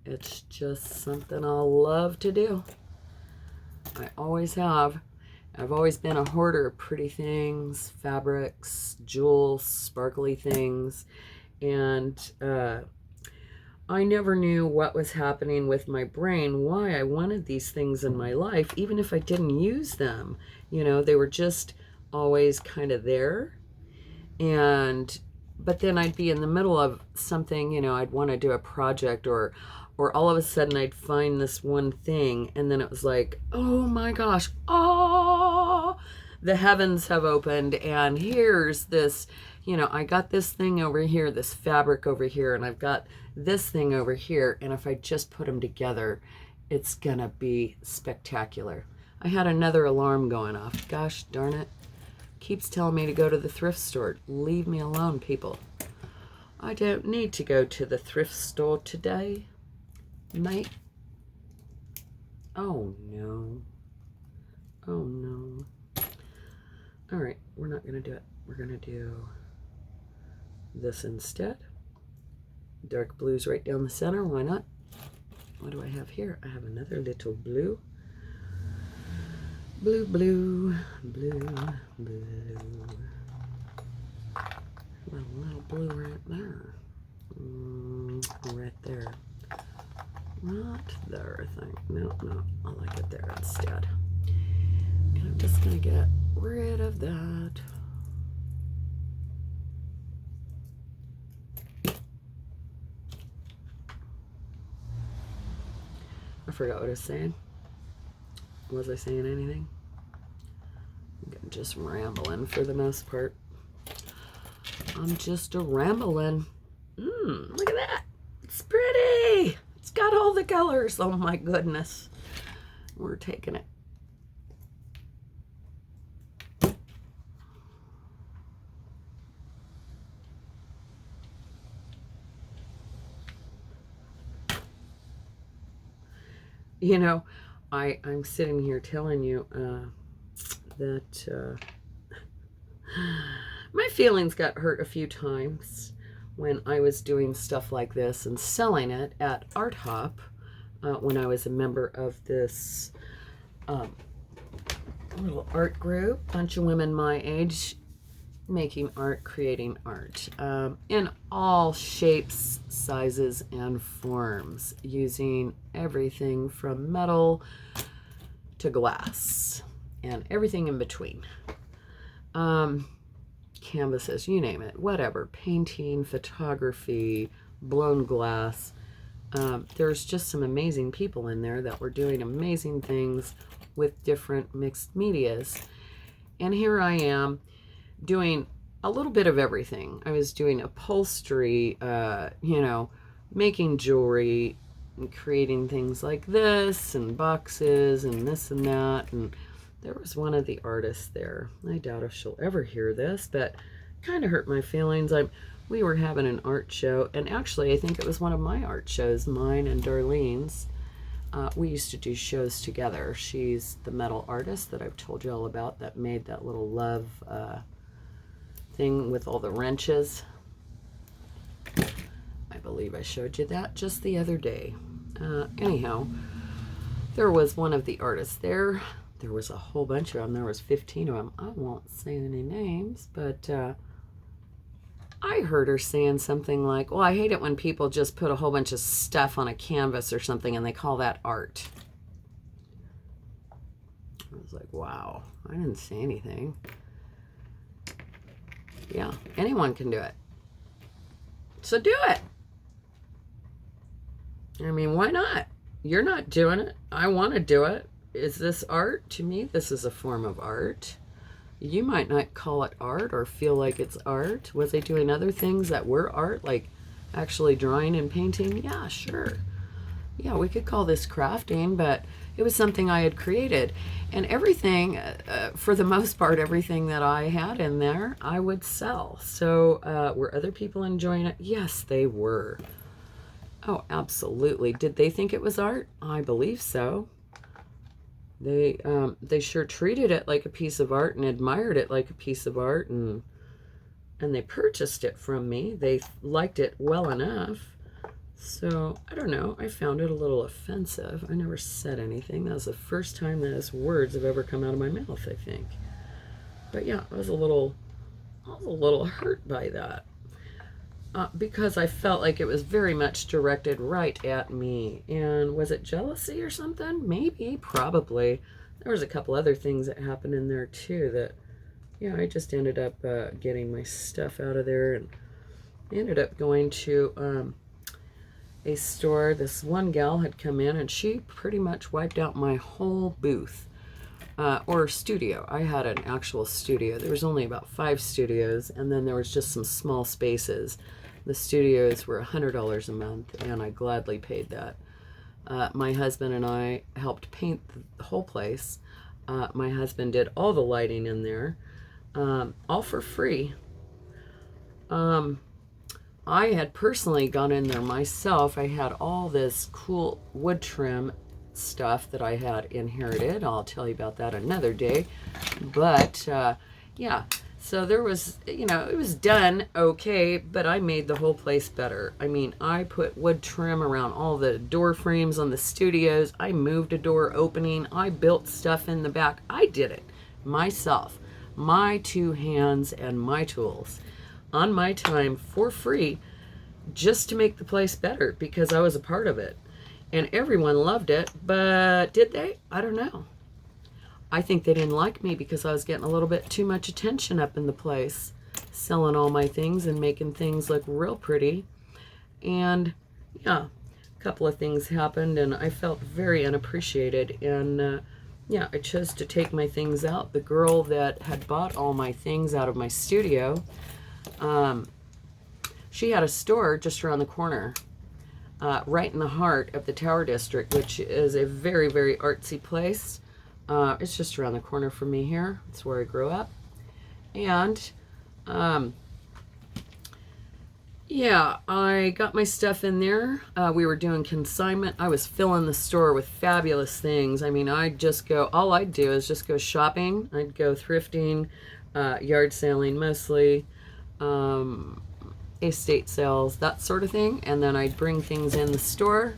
It's just something I love to do. I always have. I've always been a hoarder of pretty things, fabrics, jewels, sparkly things. And I never knew what was happening with my brain, why I wanted these things in my life, even if I didn't use them. You know, they were just always kind of there. But then I'd be in the middle of something, you know, I'd want to do a project, or all of a sudden I'd find this one thing, and then it was like, oh my gosh, oh, the heavens have opened, and here's this, you know, I got this thing over here, this fabric over here, and I've got this thing over here, and if I just put them together, it's gonna be spectacular. I had another alarm going off. Gosh darn it. Keeps telling me to go to the thrift store. Leave me alone, people. I don't need to go to the thrift store today, mate. Oh no. Oh no. All right, we're not gonna do it. We're gonna do this instead. Dark blues right down the center, why not? What do I have here? I have another little blue. Blue, blue, blue, blue. A little blue right there. Right there. Not there, I think. No, I like it there instead. And I'm just going to get rid of that. I forgot what I was saying. Was I saying anything? I'm just rambling for the most part. I'm just a rambling. Look at that. It's pretty. It's got all the colors. Oh my goodness. We're taking it. You know, I'm sitting here telling you that my feelings got hurt a few times when I was doing stuff like this and selling it at Art Hop when I was a member of this little art group, bunch of women my age, making art, creating art in all shapes, sizes, and forms, using everything from metal to glass and everything in between. Canvases, you name it, whatever, painting, photography, blown glass. There's just some amazing people in there that were doing amazing things with different mixed medias. And here I am doing a little bit of everything. I was doing upholstery, you know, making jewelry, and creating things like this, and boxes, and this and that. And there was one of the artists there. I doubt if she'll ever hear this, but kind of hurt my feelings. We were having an art show, and actually I think it was one of my art shows, mine and Darlene's. We used to do shows together. She's the metal artist that I've told you all about that made that little love thing with all the wrenches. I believe I showed you that just the other day. Anyhow, there was one of the artists there. There was a whole bunch of them. There was 15 of them. I won't say any names, but I heard her saying something like, well, I hate it when people just put a whole bunch of stuff on a canvas or something and they call that art. I was like, wow, I didn't say anything. Yeah, anyone can do it. So do it. I mean, why not? You're not doing it. I want to do it. Is this art? To me, this is a form of art. You might not call it art or feel like it's art. Was I doing other things that were art, like actually drawing and painting? Yeah, sure. Yeah, we could call this crafting, but it was something I had created. And everything, for the most part, everything that I had in there, I would sell. So were other people enjoying it? Yes, they were. Oh, absolutely. Did they think it was art? I believe so. They sure treated it like a piece of art and admired it like a piece of art, and they purchased it from me. They liked it well enough. So, I don't know. I found it a little offensive. I never said anything. That was the first time that his words have ever come out of my mouth, I think. But yeah, I was a little hurt by that. Because I felt like it was very much directed right at me. And was it jealousy or something? Maybe, probably. There was a couple other things that happened in there too that, yeah, I just ended up getting my stuff out of there, and ended up going to a store. This one gal had come in and she pretty much wiped out my whole booth. Or studio. I had an actual studio. There was only about 5 studios, and then there was just some small spaces. The studios were $100 a month, and I gladly paid that. My husband and I helped paint the whole place. My husband did all the lighting in there, all for free. I had personally gone in there myself. I had all this cool wood trim stuff that I had inherited. I'll tell you about that another day. But yeah, so there was, you know, it was done okay, but I made the whole place better. I mean, I put wood trim around all the door frames on the studios. I moved a door opening. I built stuff in the back. I did it myself, my 2 hands and my tools, on my time for free, just to make the place better because I was a part of it. And everyone loved it, but did they? I don't know. I think they didn't like me because I was getting a little bit too much attention up in the place, selling all my things and making things look real pretty. And yeah, a couple of things happened and I felt very unappreciated. And yeah, I chose to take my things out. The girl that had bought all my things out of my studio, she had a store just around the corner. Right in the heart of the Tower District, which is a very, very artsy place. It's just around the corner from me here. It's where I grew up. And, yeah, I got my stuff in there. We were doing consignment. I was filling the store with fabulous things. I mean, all I'd do is just go shopping. I'd go thrifting, yard selling mostly, estate sales, that sort of thing, and then I'd bring things in the store.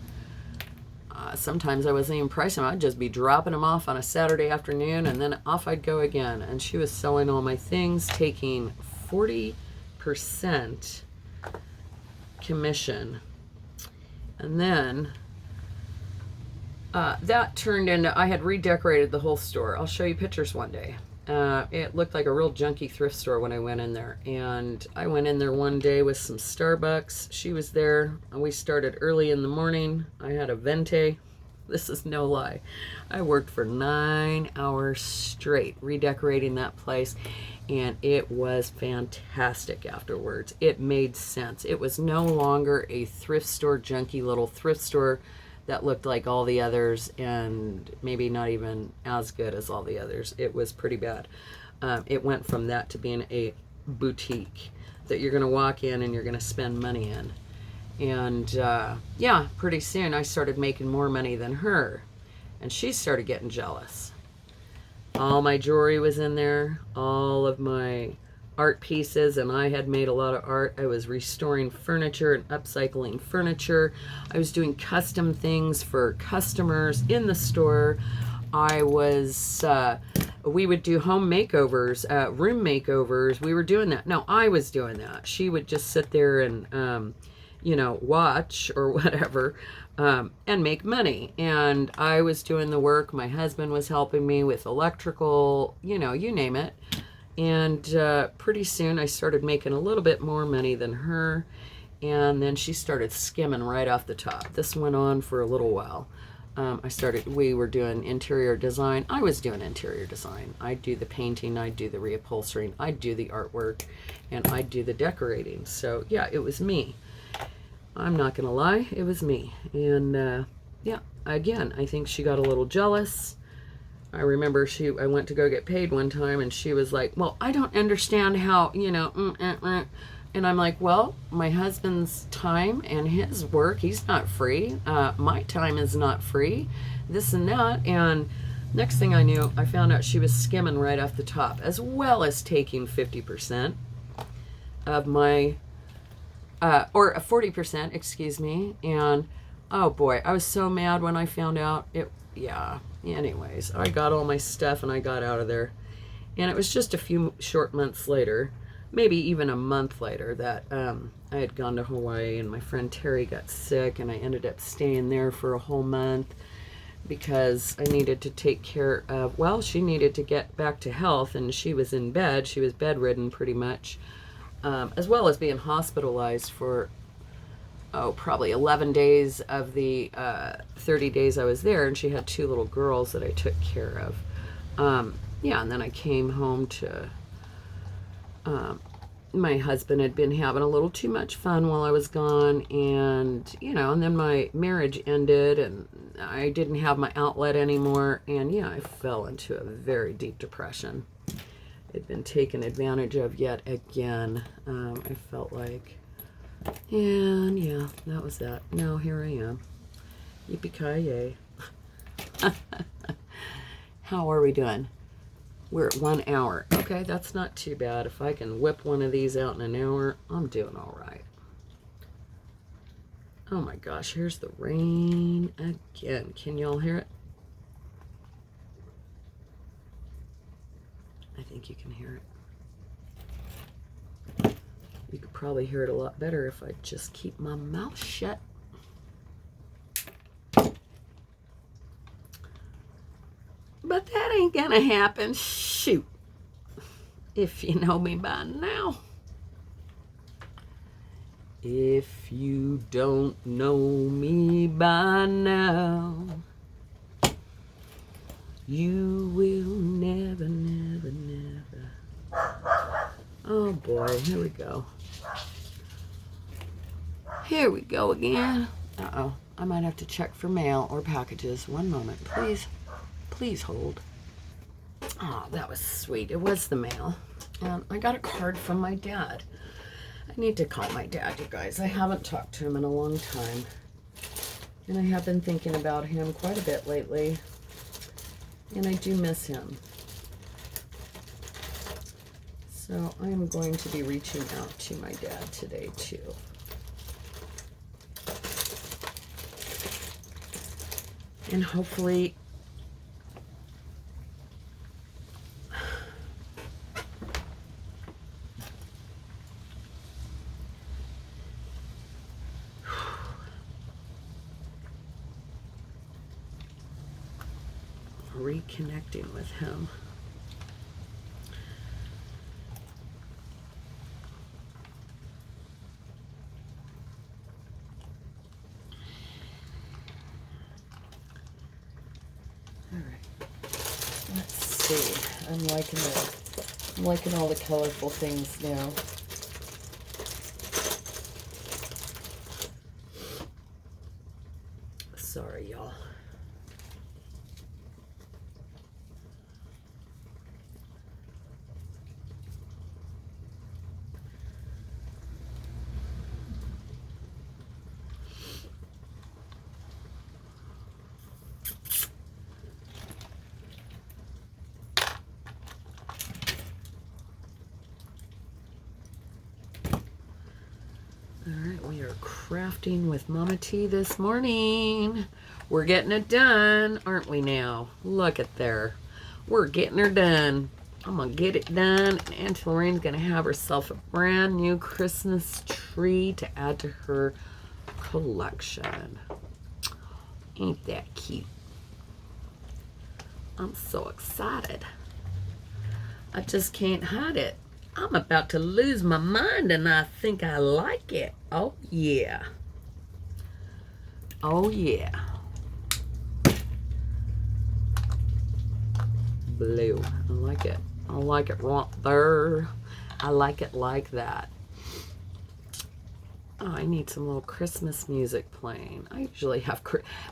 Sometimes I wasn't even pricing them. I'd just be dropping them off on a Saturday afternoon, and then off I'd go again. And she was selling all my things, taking 40% commission. And then that turned into, I had redecorated the whole store. I'll show you pictures one day. It looked like a real junky thrift store when I went in there. And I went in there one day with some Starbucks. She was there. And we started early in the morning. I had a venti. This is no lie. I worked for 9 hours straight redecorating that place. And it was fantastic afterwards. It made sense. It was no longer a thrift store, junky little thrift store that looked like all the others and maybe not even as good as all the others. It was pretty bad. It went from that to being a boutique that you're going to walk in and you're going to spend money in. And yeah, pretty soon I started making more money than her. And she started getting jealous. All my jewelry was in there, all of my art pieces, and I had made a lot of art. I was restoring furniture and upcycling furniture. I was doing custom things for customers in the store. I was, we would do home makeovers, room makeovers. We were doing that. No, I was doing that. She would just sit there and, you know, watch or whatever, and make money. And I was doing the work. My husband was helping me with electrical, you know, you name it. And pretty soon I started making a little bit more money than her. And then she started skimming right off the top. This went on for a little while. We were doing interior design. I was doing interior design. I'd do the painting, I'd do the reupholstering, I'd do the artwork, and I'd do the decorating. So yeah, it was me. I'm not gonna lie, it was me. And yeah, again, I think she got a little jealous. I remember I went to go get paid one time, and she was like, well, I don't understand how, you know, and I'm like, well, my husband's time and his work, he's not free. My time is not free, this and that. And next thing I knew, I found out she was skimming right off the top, as well as taking 50% of my, or 40%, excuse me. And oh boy, I was so mad when I found out it. Yeah, anyways, I got all my stuff and I got out of there. And it was just a few short months later, maybe even a month later, that I had gone to Hawaii, and my friend Terry got sick, and I ended up staying there for a whole month because I needed to take care of, well, she needed to get back to health, and she was in bed. She was bedridden pretty much, as well as being hospitalized for, probably 11 days of the 30 days I was there, and she had 2 little girls that I took care of. Yeah, and then I came home to, my husband had been having a little too much fun while I was gone, and, you know, and then my marriage ended, and I didn't have my outlet anymore, and yeah, I fell into a very deep depression. I'd been taken advantage of yet again, I felt like. And yeah, that was that. Now here I am. Yippee-ki-yay. How are we doing? We're at 1 hour. Okay, that's not too bad. If I can whip one of these out in an hour, I'm doing all right. Oh my gosh, here's the rain again. Can y'all hear it? I think you can hear it. You could probably hear it a lot better if I just keep my mouth shut. But that ain't gonna happen. Shoot. If you know me by now. If you don't know me by now, you will never, never, never. Oh boy, here we go. Here we go again. Uh-oh, I might have to check for mail or packages. One moment, please. Please hold. Oh, that was sweet. It was the mail. And I got a card from my dad. I need to call my dad, you guys. I haven't talked to him in a long time. And I have been thinking about him quite a bit lately. And I do miss him. So I am going to be reaching out to my dad today, too. And hopefully reconnecting with him. All right. Let's see. I'm liking all the colorful things now. Sorry, y'all. crafting with Mama T this morning. We're getting it done, aren't we now? Look at there. We're getting her done. I'm going to get it done, and Auntie Lorraine's going to have herself a brand new Christmas tree to add to her collection. Ain't that cute? I'm so excited. I just can't hide it. I'm about to lose my mind, and I think I like it. Oh, yeah. Oh, yeah. Blue. I like it. I like it right there. I like it like that. Oh, I need some little Christmas music playing. I usually have...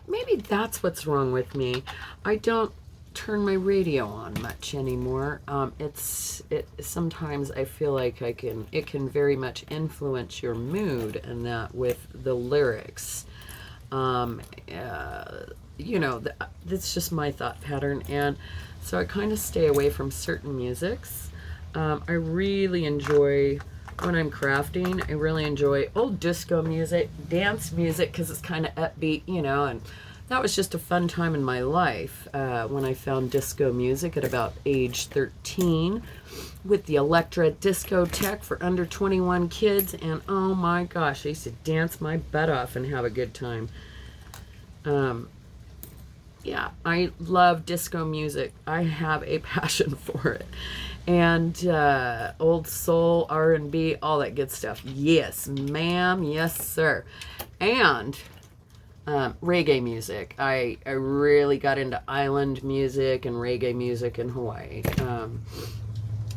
Maybe that's what's wrong with me. I don't turn my radio on much anymore. Sometimes I feel like it can very much influence your mood, and that with the lyrics. You know, that's just my thought pattern, and so I kind of stay away from certain musics. I really enjoy, when I'm crafting, I really enjoy old disco music, dance music, because it's kind of upbeat, you know, and that was just a fun time in my life when I found disco music at about age 13 with the Electra Discotheque for under 21 kids, and oh my gosh, I used to dance my butt off and have a good time. Yeah, I love disco music. I have a passion for it. And old soul, R&B, all that good stuff. Yes, ma'am. Yes, sir. And reggae music. I really got into island music and reggae music in Hawaii.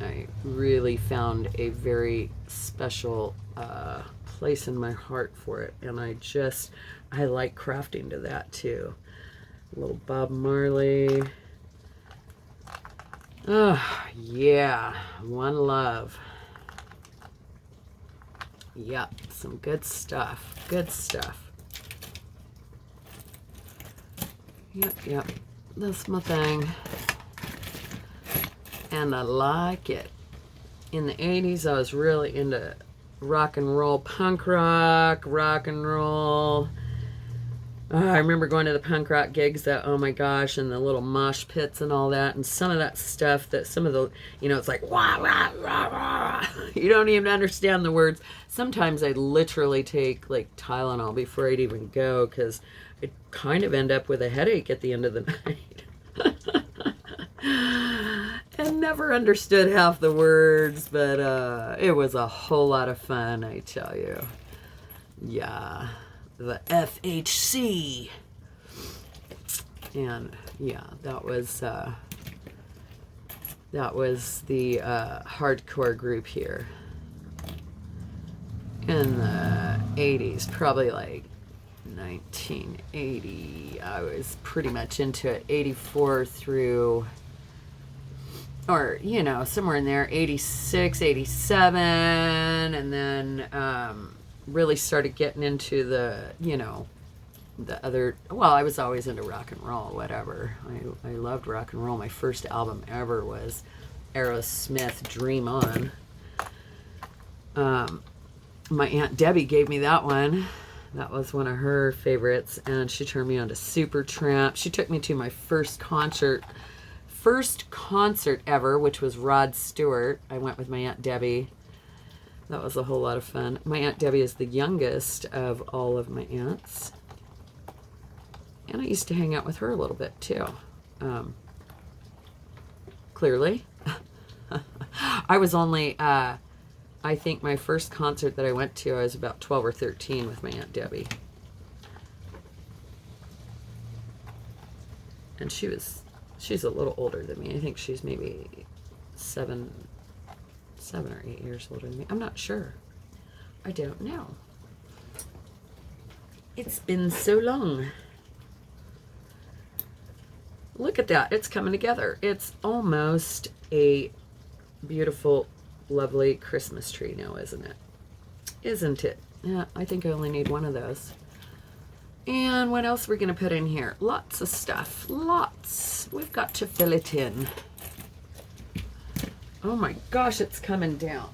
I really found a very special place in my heart for it. And I like crafting to that too. A little Bob Marley. Oh, yeah. One Love. Yep, some good stuff. Good stuff. Yep. That's my thing. And I like it. In the 80s, I was really into rock and roll, punk rock and roll. I remember going to the punk rock gigs that, oh my gosh, and the little mosh pits and all that, and some of that stuff that some of the, you know, it's like, wah, wah, wah, wah. You don't even understand the words. Sometimes I'd literally take like Tylenol before I'd even go, because I'd kind of end up with a headache at the end of the night. And never understood half the words, but it was a whole lot of fun, I tell you. Yeah. The FHC, and yeah, that was the hardcore group here in the 80s, probably like 1980. I was pretty much into it, 84 through, or you know, somewhere in there, 86, 87, and then really started getting into the, you know, the other, well, I was always into rock and roll, whatever. I loved rock and roll. My first album ever was Aerosmith, Dream On. My Aunt Debbie gave me that one. That was one of her favorites, and she turned me on to Supertramp. She took me to my first concert ever, which was Rod Stewart. I went with my Aunt Debbie. That was a whole lot of fun. My Aunt Debbie is the youngest of all of my aunts. And I used to hang out with her a little bit, too. Clearly. I was only, I think my first concert that I went to, I was about 12 or 13 with my Aunt Debbie. And she's a little older than me. I think she's maybe 7 or 8 years older than me. I'm not sure. I don't know. It's been so long. Look at that. It's coming together. It's almost a beautiful, lovely Christmas tree now, isn't it? Isn't it? Yeah, I think I only need one of those. And what else are we going to put in here? Lots of stuff. Lots. We've got to fill it in. Oh my gosh, it's coming down.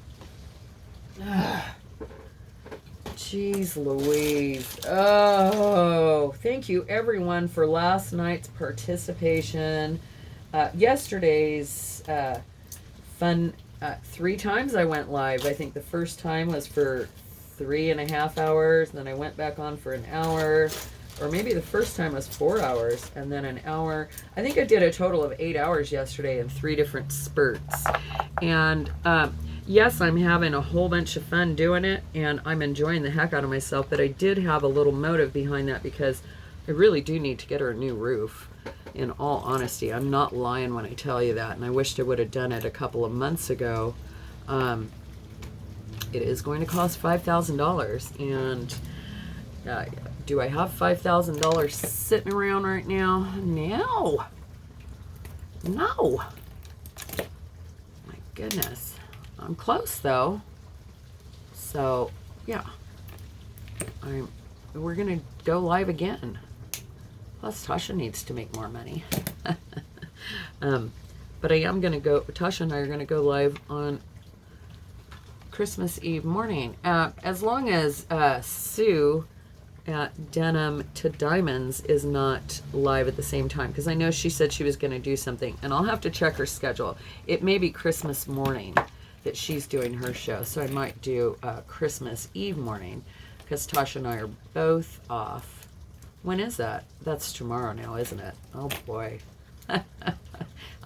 Jeez Louise. Oh, thank you everyone for last night's participation. Yesterday's fun, 3 times I went live. I think the first time was for 3.5 hours, then I went back on for an hour, or maybe the first time was 4 hours, and then an hour. I think I did a total of 8 hours yesterday in 3 different spurts. And yes, I'm having a whole bunch of fun doing it, and I'm enjoying the heck out of myself, but I did have a little motive behind that because I really do need to get her a new roof. In all honesty, I'm not lying when I tell you that, and I wished I would have done it a couple of months ago. It is going to cost $5,000, and do I have $5,000 sitting around right now? No. No. My goodness. I'm close though. So yeah, we're gonna go live again. Plus Tasha needs to make more money. But I am gonna go. Tasha and I are gonna go live on Christmas Eve morning. As long as Sue at Denim to Diamonds is not live at the same time, because I know she said she was going to do something, and I'll have to check her schedule. It may be Christmas morning that she's doing her show, so I might do Christmas Eve morning, because Tasha and I are both off. When is that? That's tomorrow now, isn't it? Oh boy.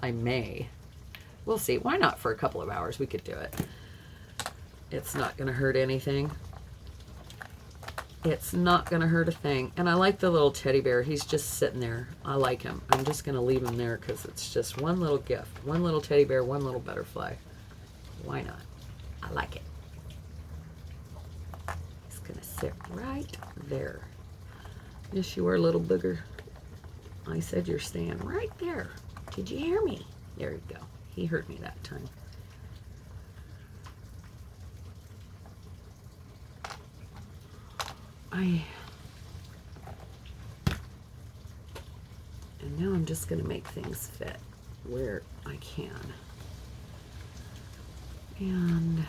I may. We'll see. Why not for a couple of hours? We could do it. It's not going to hurt anything. It's not going to hurt a thing. And I like the little teddy bear. He's just sitting there. I like him. I'm just going to leave him there because it's just one little gift. One little teddy bear, one little butterfly. Why not? I like it. He's going to sit right there. Yes, you are, little booger. I said you're staying right there. Did you hear me? There you go. He heard me that time. And now I'm just going to make things fit where I can. And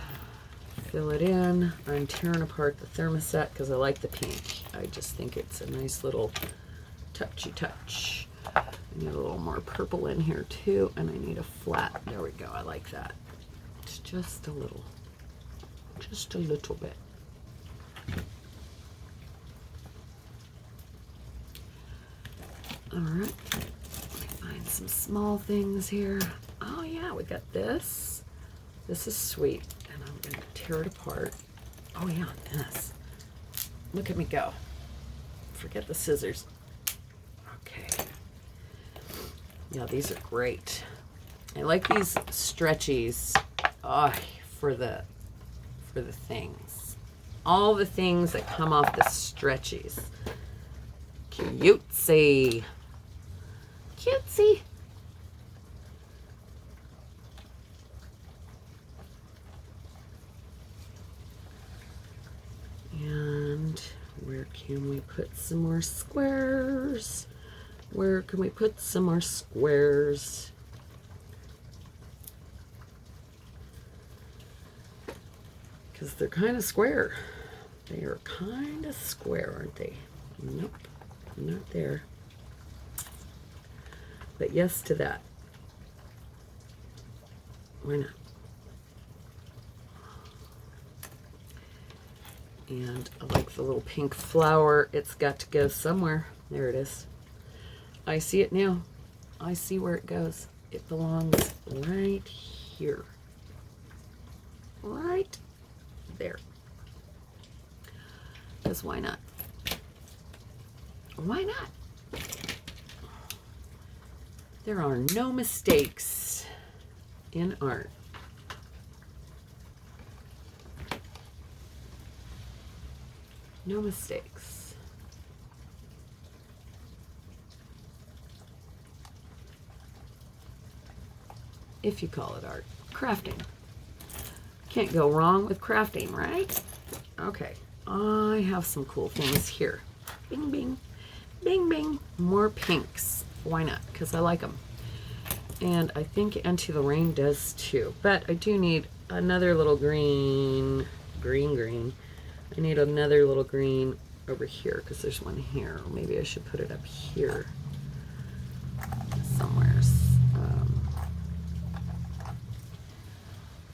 fill it in. I'm tearing apart the thermostat because I like the pink. I just think it's a nice little touchy touch. I need a little more purple in here too, and I need a flat. There we go. I like that. It's just a little bit. All right, let me find some small things here. Oh yeah, we got this. This is sweet, and I'm gonna tear it apart. Oh yeah, this. Look at me go. Forget the scissors. Okay. Yeah, these are great. I like these stretchies. Oh, for the things. All the things that come off the stretchies. Cutesy. Cutesy. And where can we put some more squares? Where can we put some more squares? Because they're kind of square. They are kind of square, aren't they? Nope, not there. But yes to that. Why not? And I like the little pink flower. It's got to go somewhere. There it is. I see it now. I see where it goes. It belongs right here. Right there. Because why not? Why not? There are no mistakes in art. No mistakes. If you call it art. Crafting. Can't go wrong with crafting, right? Okay. I have some cool things here. Bing, bing. Bing, bing. More pinks. Why not? Because I like them. And I think Into the Rain does too. But I do need another little green. I need another little green over here because there's one here. Maybe I should put it up here somewhere.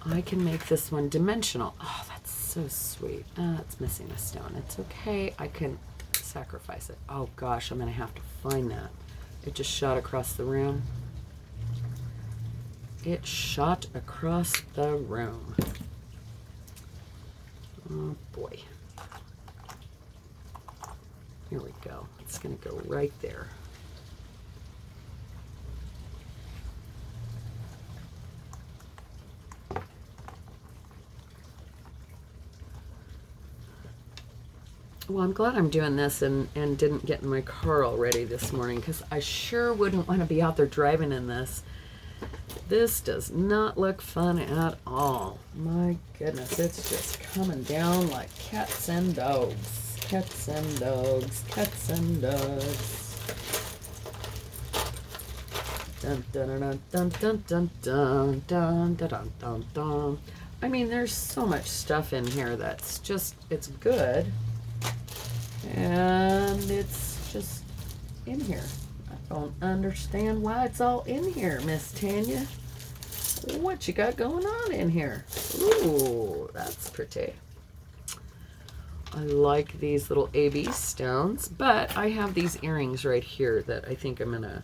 I can make this one dimensional. Oh, that's so sweet. It's missing a stone. It's okay. I can sacrifice it. Oh gosh, I'm going to have to find that. It just shot across the room. It shot across the room. Oh boy. Here we go. It's going to go right there. Well, I'm glad I'm doing this and didn't get in my car already this morning, because I sure wouldn't want to be out there driving in this. This does not look fun at all. My goodness, it's just coming down like cats and dogs. Cats and dogs, cats and dogs. Dun dun dun dun dun dun dun dun dun dun dun. I mean, there's so much stuff in here that's just, it's good. And it's just in here. I don't understand why it's all in here, Miss Tanya. What you got going on in here? Ooh, that's pretty. I like these little AB stones, but I have these earrings right here that I think I'm gonna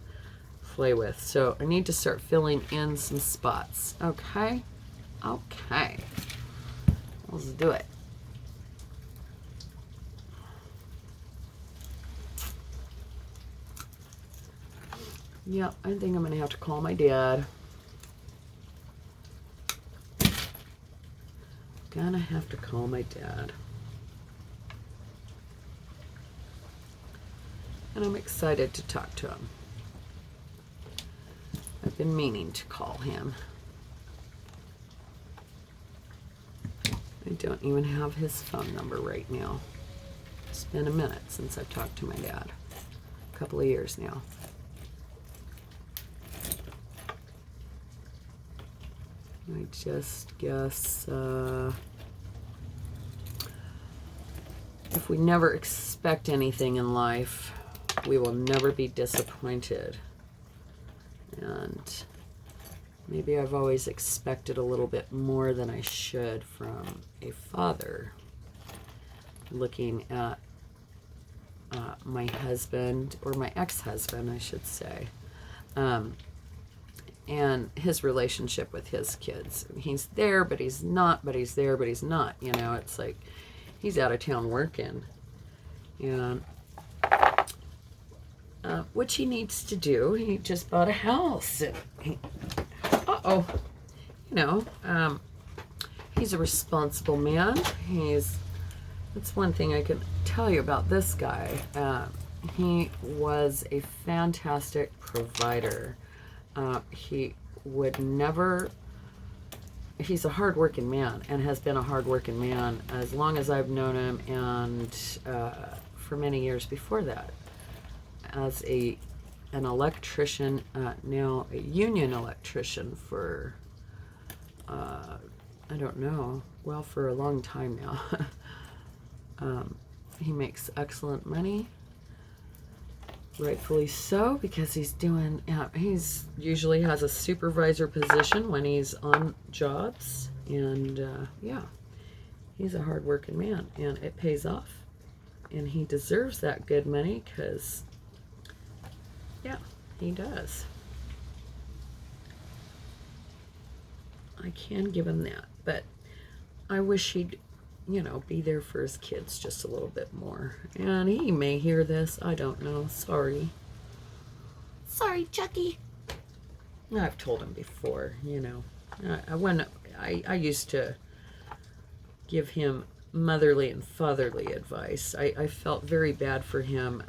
play with. So I need to start filling in some spots. Okay? Okay. Let's do it. Yep, I think I'm going to have to call my dad. Gonna have to call my dad. And I'm excited to talk to him. I've been meaning to call him. I don't even have his phone number right now. It's been a minute since I've talked to my dad. A couple of years now. I just guess if we never expect anything in life, we will never be disappointed. And maybe I've always expected a little bit more than I should from a father. Looking at my husband, or my ex-husband, I should say. And his relationship with his kids. He's there, but he's not, but he's there, but he's not. You know, it's like he's out of town working. And which he needs to do. He just bought a house. And you know, he's a responsible man. That's one thing I can tell you about this guy. He was a fantastic provider. He would never, he's a hardworking man and has been a hardworking man as long as I've known him, and for many years before that. As an electrician, now a union electrician for, I don't know, well, for a long time now. He makes excellent money. Rightfully so, because he's doing, he's usually has a supervisor position when he's on jobs, and yeah, he's a hard-working man, and it pays off, and he deserves that good money, because, yeah, he does. I can give him that, but I wish he'd, you know, be there for his kids just a little bit more. And he may hear this. I don't know. Sorry. Sorry, Chucky. I've told him before, you know. When I used to give him motherly and fatherly advice. I felt very bad for him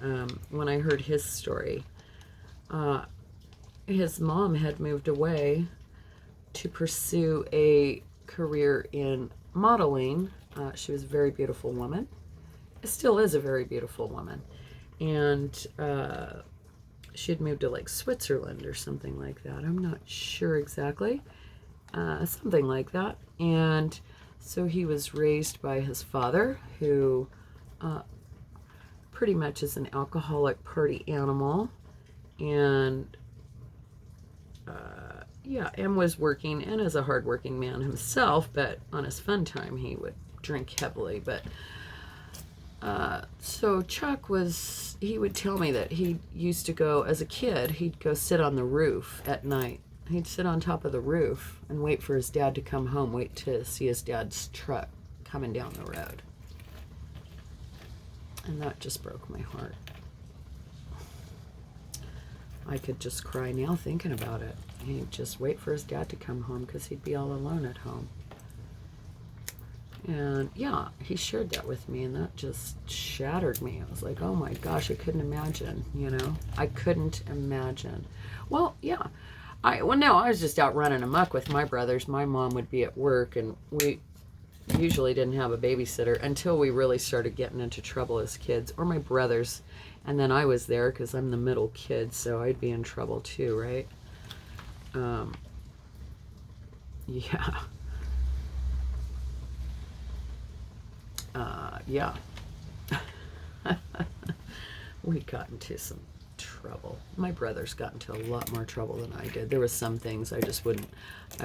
when I heard his story. His mom had moved away to pursue a career in modeling. She was a very beautiful woman. It still is a very beautiful woman. And she had moved to like Switzerland or something like that. I'm not sure exactly. Something like that. And So he was raised by his father, who pretty much is an alcoholic party animal, and yeah, and was working, and is a hardworking man himself, but on his fun time he would drink heavily. But so Chuck he would tell me that he used to go, as a kid, he'd go sit on the roof at night. He'd sit on top of the roof and wait for his dad to come home, wait to see his dad's truck coming down the road. And that just broke my heart. I could just cry now thinking about it. He'd just wait for his dad to come home because he'd be all alone at home. And yeah, he shared that with me, and that just shattered me. I was like, oh my gosh, I couldn't imagine, you know? I couldn't imagine. Well, yeah. I was just out running amok with my brothers. My mom would be at work, and we usually didn't have a babysitter until we really started getting into trouble as kids, or my brothers. And then I was there because I'm the middle kid, so I'd be in trouble too, right? Yeah. Yeah. We got into some trouble. My brothers got into a lot more trouble than I did. There was some things I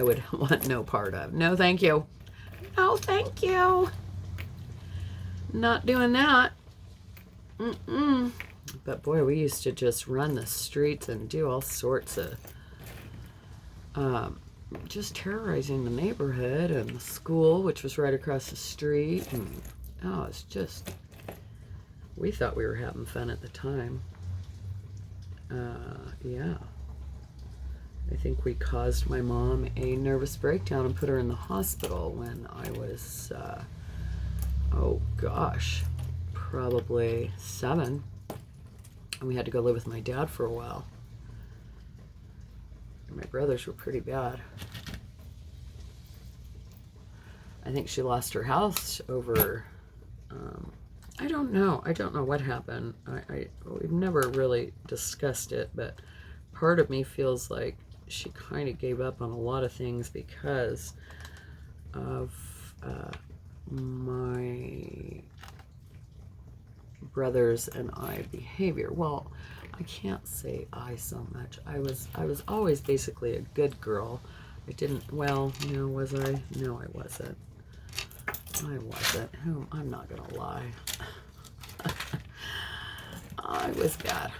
would want no part of. No, thank you. No, thank you. Not doing that. Mm-mm. But boy, we used to just run the streets and do all sorts of just terrorizing the neighborhood and the school, which was right across the street. And it's just, we thought we were having fun at the time. Yeah. I think we caused my mom a nervous breakdown and put her in the hospital when I was, oh gosh, probably 7. And we had to go live with my dad for a while. My brothers were pretty bad. I think she lost her house over, I don't know what happened. We've never really discussed it, but part of me feels like she kind of gave up on a lot of things because of my brothers and I behavior. Well, I can't say I so much. I was always basically a good girl. I didn't, well, you know, was I? No, I wasn't. I wasn't. I'm not gonna lie. I was bad.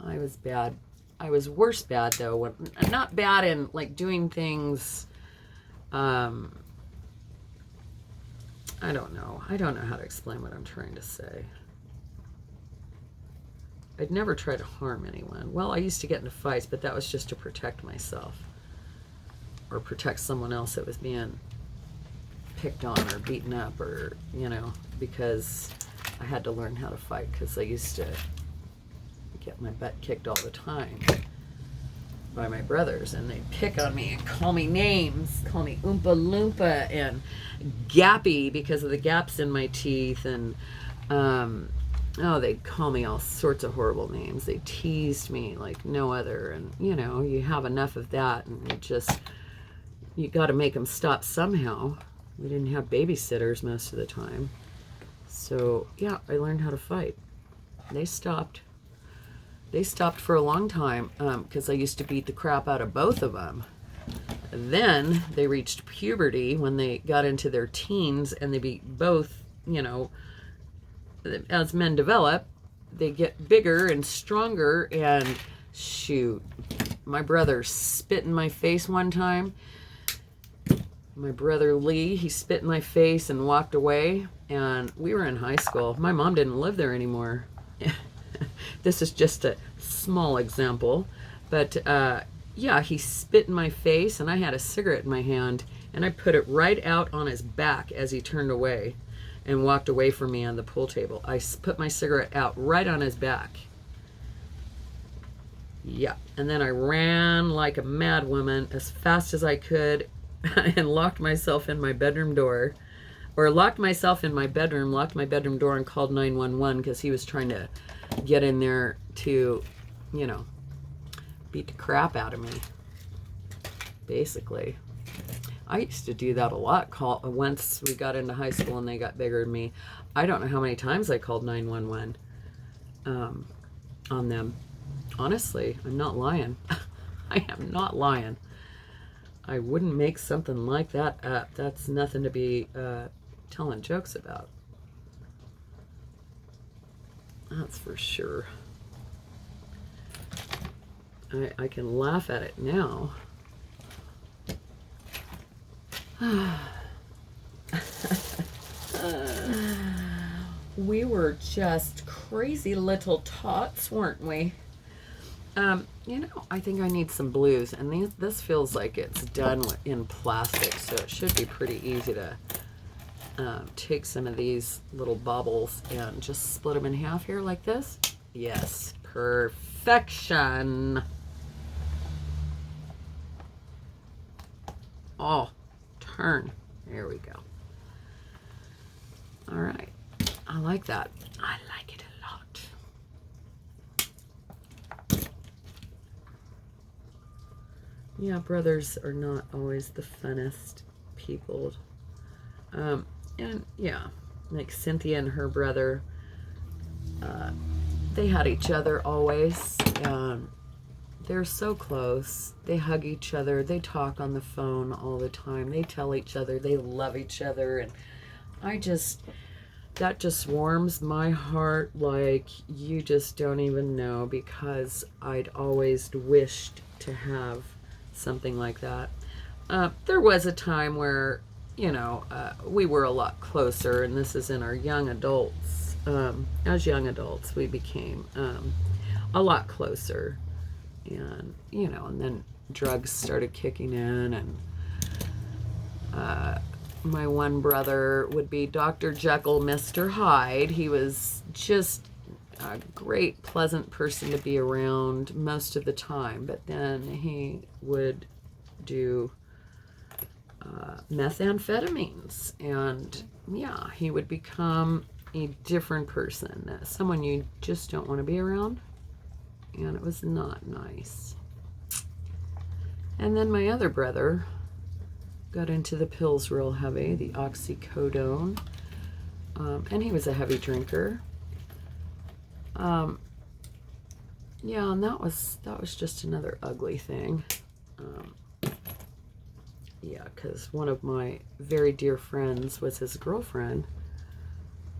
I was bad. I was worse bad though. When, not bad in like doing things. I don't know. I don't know how to explain what I'm trying to say. I'd never try to harm anyone. Well, I used to get into fights, but that was just to protect myself or protect someone else that was being picked on or beaten up, or, you know, because I had to learn how to fight because I used to get my butt kicked all the time by my brothers, and they'd pick on me and call me names, call me Oompa Loompa and Gappy because of the gaps in my teeth, and they'd call me all sorts of horrible names. They teased me like no other, and you know, you have enough of that, and you got to make them stop somehow. We didn't have babysitters most of the time, so yeah, I learned how to fight. They stopped for a long time because I used to beat the crap out of both of them. Then they reached puberty when they got into their teens, and they beat both, you know, as men develop, they get bigger and stronger, and shoot, my brother spit in my face one time. My brother Lee, he spit in my face and walked away, and we were in high school. My mom didn't live there anymore. This is just a small example, but yeah, he spit in my face, and I had a cigarette in my hand, and I put it right out on his back as he turned away and walked away from me on the pool table. I put my cigarette out right on his back. Yeah, and then I ran like a mad woman as fast as I could and locked myself in my bedroom door, or locked myself in my bedroom, locked my bedroom door, and called 911 because he was trying to get in there to, you know, beat the crap out of me, basically. I used to do that a lot. Once we got into high school and they got bigger than me, I don't know how many times I called 911 on them. Honestly, I'm not lying. I am not lying. I wouldn't make something like that up. That's nothing to be telling jokes about. That's for sure. I can laugh at it now. We were just crazy little tots, weren't we? You know, I think I need some blues, and this feels like it's done in plastic, so it should be pretty easy to take some of these little bubbles and just split them in half here like this. Yes, perfection. Oh, turn. There we go. All right. I like that. I like it a lot. Yeah, brothers are not always the funnest people. And yeah, like Cynthia and her brother, they had each other always. They're so close. They hug each other. They talk on the phone all the time. They tell each other they love each other. And that just warms my heart like you just don't even know, because I'd always wished to have something like that. There was a time where, you know, we were a lot closer, and this is in our young adults. As young adults, we became a lot closer. And, you know, and then drugs started kicking in, and my one brother would be Dr. Jekyll, Mr. Hyde. He was just a great, pleasant person to be around most of the time, but then he would do methamphetamines, and yeah, he would become a different person, someone you just don't want to be around, and it was not nice. And then my other brother got into the pills real heavy, the oxycodone, and he was a heavy drinker. Yeah, and that was just another ugly thing. Yeah, because one of my very dear friends was his girlfriend,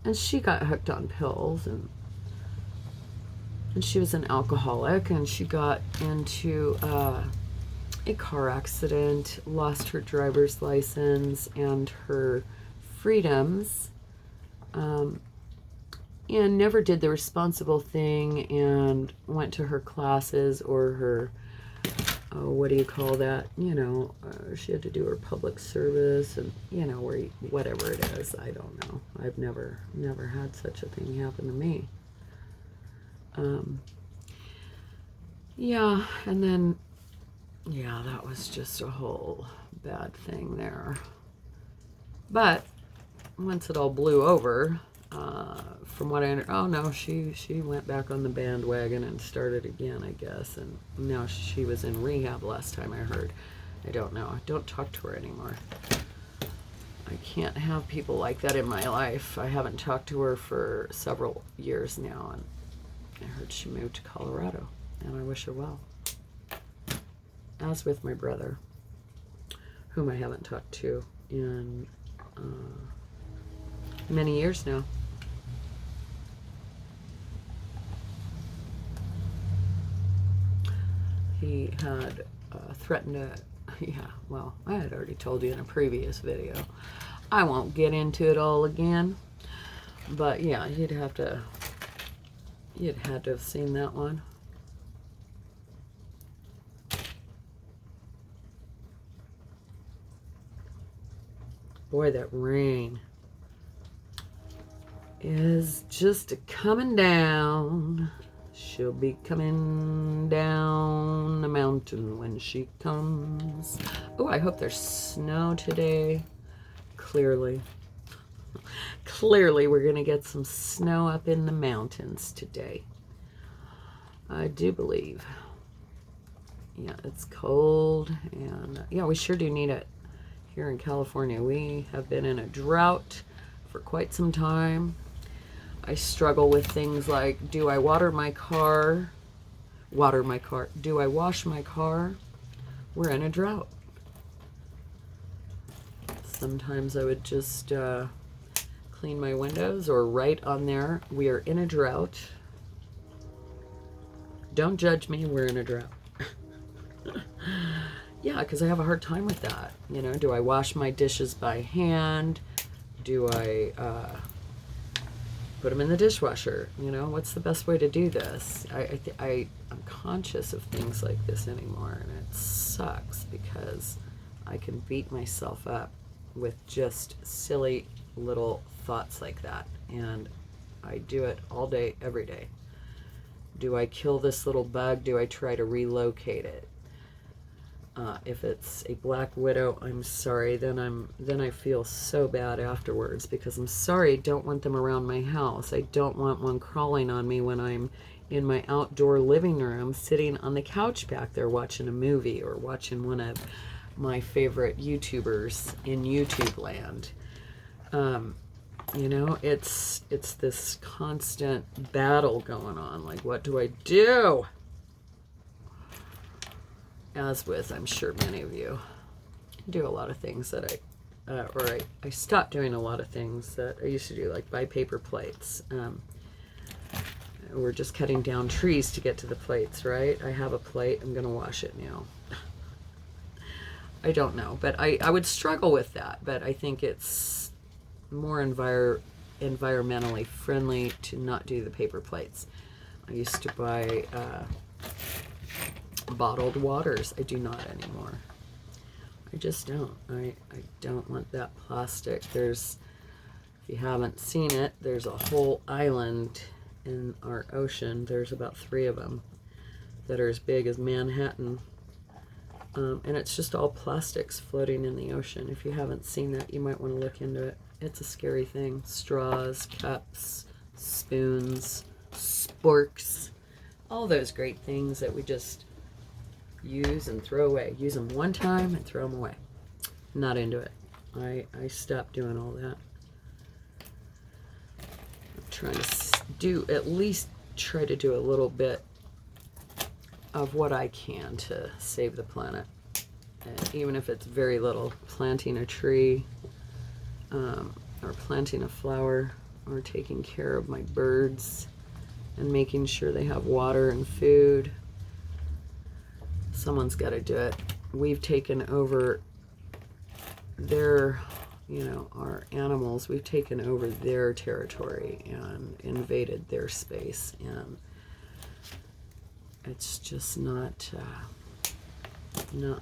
and she got hooked on pills, and she was an alcoholic, and she got into a car accident, lost her driver's license and her freedoms, and never did the responsible thing, and went to her classes or her, what do you call that? You know, she had to do her public service, and, you know, whatever it is, I don't know. I've never had such a thing happen to me. Yeah, and then, yeah, that was just a whole bad thing there. But once it all blew over, from what oh no, she went back on the bandwagon and started again, I guess, and now she was in rehab last time I heard. I don't know. I don't talk to her anymore. I can't have people like that in my life. I haven't talked to her for several years now, and I heard she moved to Colorado, and I wish her well. As with my brother, whom I haven't talked to in many years now. He had threatened to, yeah, well, I had already told you in a previous video. I won't get into it all again, but yeah, you'd had to have seen that one. Boy, that rain is just coming down. She'll be coming down the mountain when she comes. Oh, I hope there's snow today. Clearly we're going to get some snow up in the mountains today. I do believe. Yeah, it's cold, and yeah, we sure do need it. here in California. We have been in a drought for quite some time. I struggle with things like, do I water my car? Do I wash my car? We're in a drought. Sometimes I would just clean my windows or write on there, we are in a drought. Don't judge me, we're in a drought. Yeah, because I have a hard time with that. You know, do I wash my dishes by hand? Do I put them in the dishwasher? You know, what's the best way to do this? I'm conscious of things like this anymore, and it sucks because I can beat myself up with just silly little thoughts like that, and I do it all day, every day. Do I kill this little bug? Do I try to relocate it? If it's a black widow, I'm sorry, then I feel so bad afterwards, because I'm sorry, I don't want them around my house. I don't want one crawling on me when I'm in my outdoor living room sitting on the couch back there watching a movie or watching one of my favorite YouTubers in YouTube land. You know, it's this constant battle going on. Like, what do I do? As with, I'm sure many of you, do a lot of things that I stopped doing a lot of things that I used to do, like buy paper plates. We're just cutting down trees to get to the plates, right? I have a plate, I'm going to wash it now. I don't know, but I would struggle with that, but I think it's more environmentally friendly to not do the paper plates. I used to buy bottled waters. I do not anymore. I just don't. I don't want that plastic. If you haven't seen it, there's a whole island in our ocean. There's about 3 of them that are as big as Manhattan. And it's just all plastics floating in the ocean. If you haven't seen that, you might want to look into it. It's a scary thing. Straws, cups, spoons, sporks, all those great things that we just use and throw away. Use them one time and throw them away. Not into it. I stopped doing all that. I'm trying to at least try to do a little bit of what I can to save the planet. Even if it's very little. Planting a tree, or planting a flower, or taking care of my birds and making sure they have water and food. Someone's got to do it. We've taken over our animals, we've taken over their territory and invaded their space, and it's just not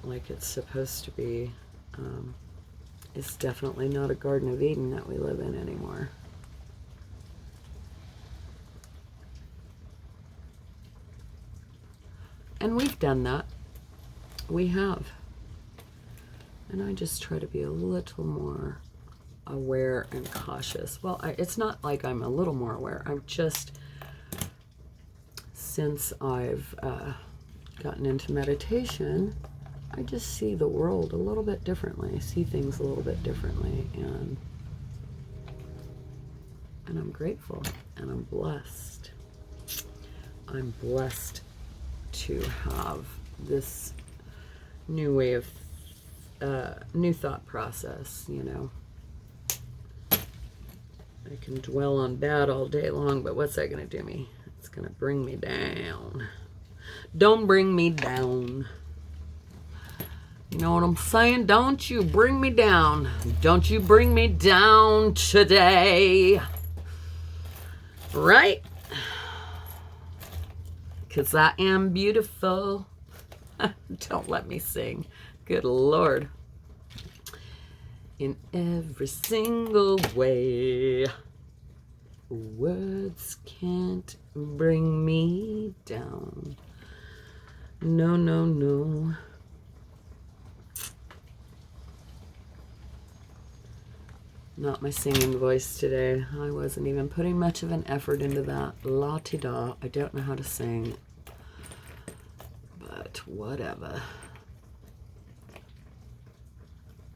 like it's supposed to be. It's definitely not a Garden of Eden that we live in anymore. And we've done that. We have. And I just try to be a little more aware and cautious. Well, it's not like I'm a little more aware. I'm just, since I've gotten into meditation, I just see the world a little bit differently. I see things a little bit differently, and I'm grateful, and I'm blessed. I'm blessed to have this new way of new thought process, you know. I can dwell on bad all day long, but what's that going to do me? It's going to bring me down. Don't bring me down. You know what I'm saying? Don't you bring me down. Don't you bring me down today. Right? Because I am beautiful. Don't let me sing. Good Lord. In every single way. Words can't bring me down. No, no, no. Not my singing voice today. I wasn't even putting much of an effort into that. La-ti-da. I don't know how to sing. But whatever.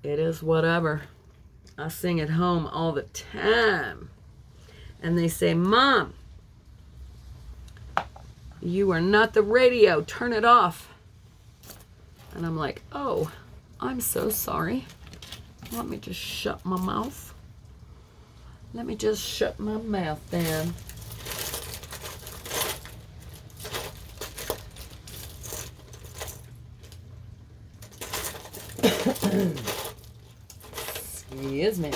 it is whatever. I sing at home all the time. And they say, Mom, you are not the radio. Turn it off. And I'm like, oh, I'm so sorry. Let me just shut my mouth. Let me just shut my mouth then. Excuse me.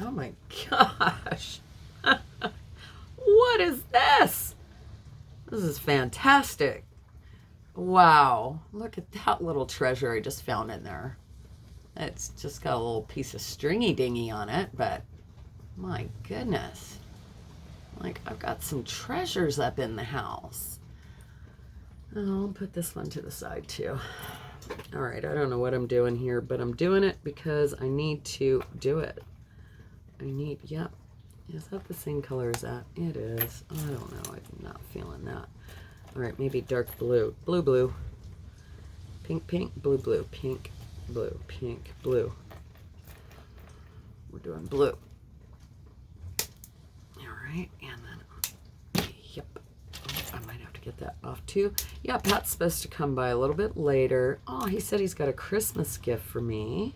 Oh my gosh. What is this? This is fantastic. Wow. Look at that little treasure I just found in there. It's just got a little piece of stringy dingy on it, but my goodness. Like, I've got some treasures up in the house. I'll put this one to the side too. All right, I don't know what I'm doing here, but I'm doing it because I need to do it. Yep. Is that the same color as that? It is. I don't know. I'm not feeling that. All right, maybe dark blue. Blue. Pink, blue, pink, blue, pink, blue. We're doing blue. All right, and then, yep. Oh, I might have to get that off too. Yeah, Pat's supposed to come by a little bit later. Oh, he said he's got a Christmas gift for me,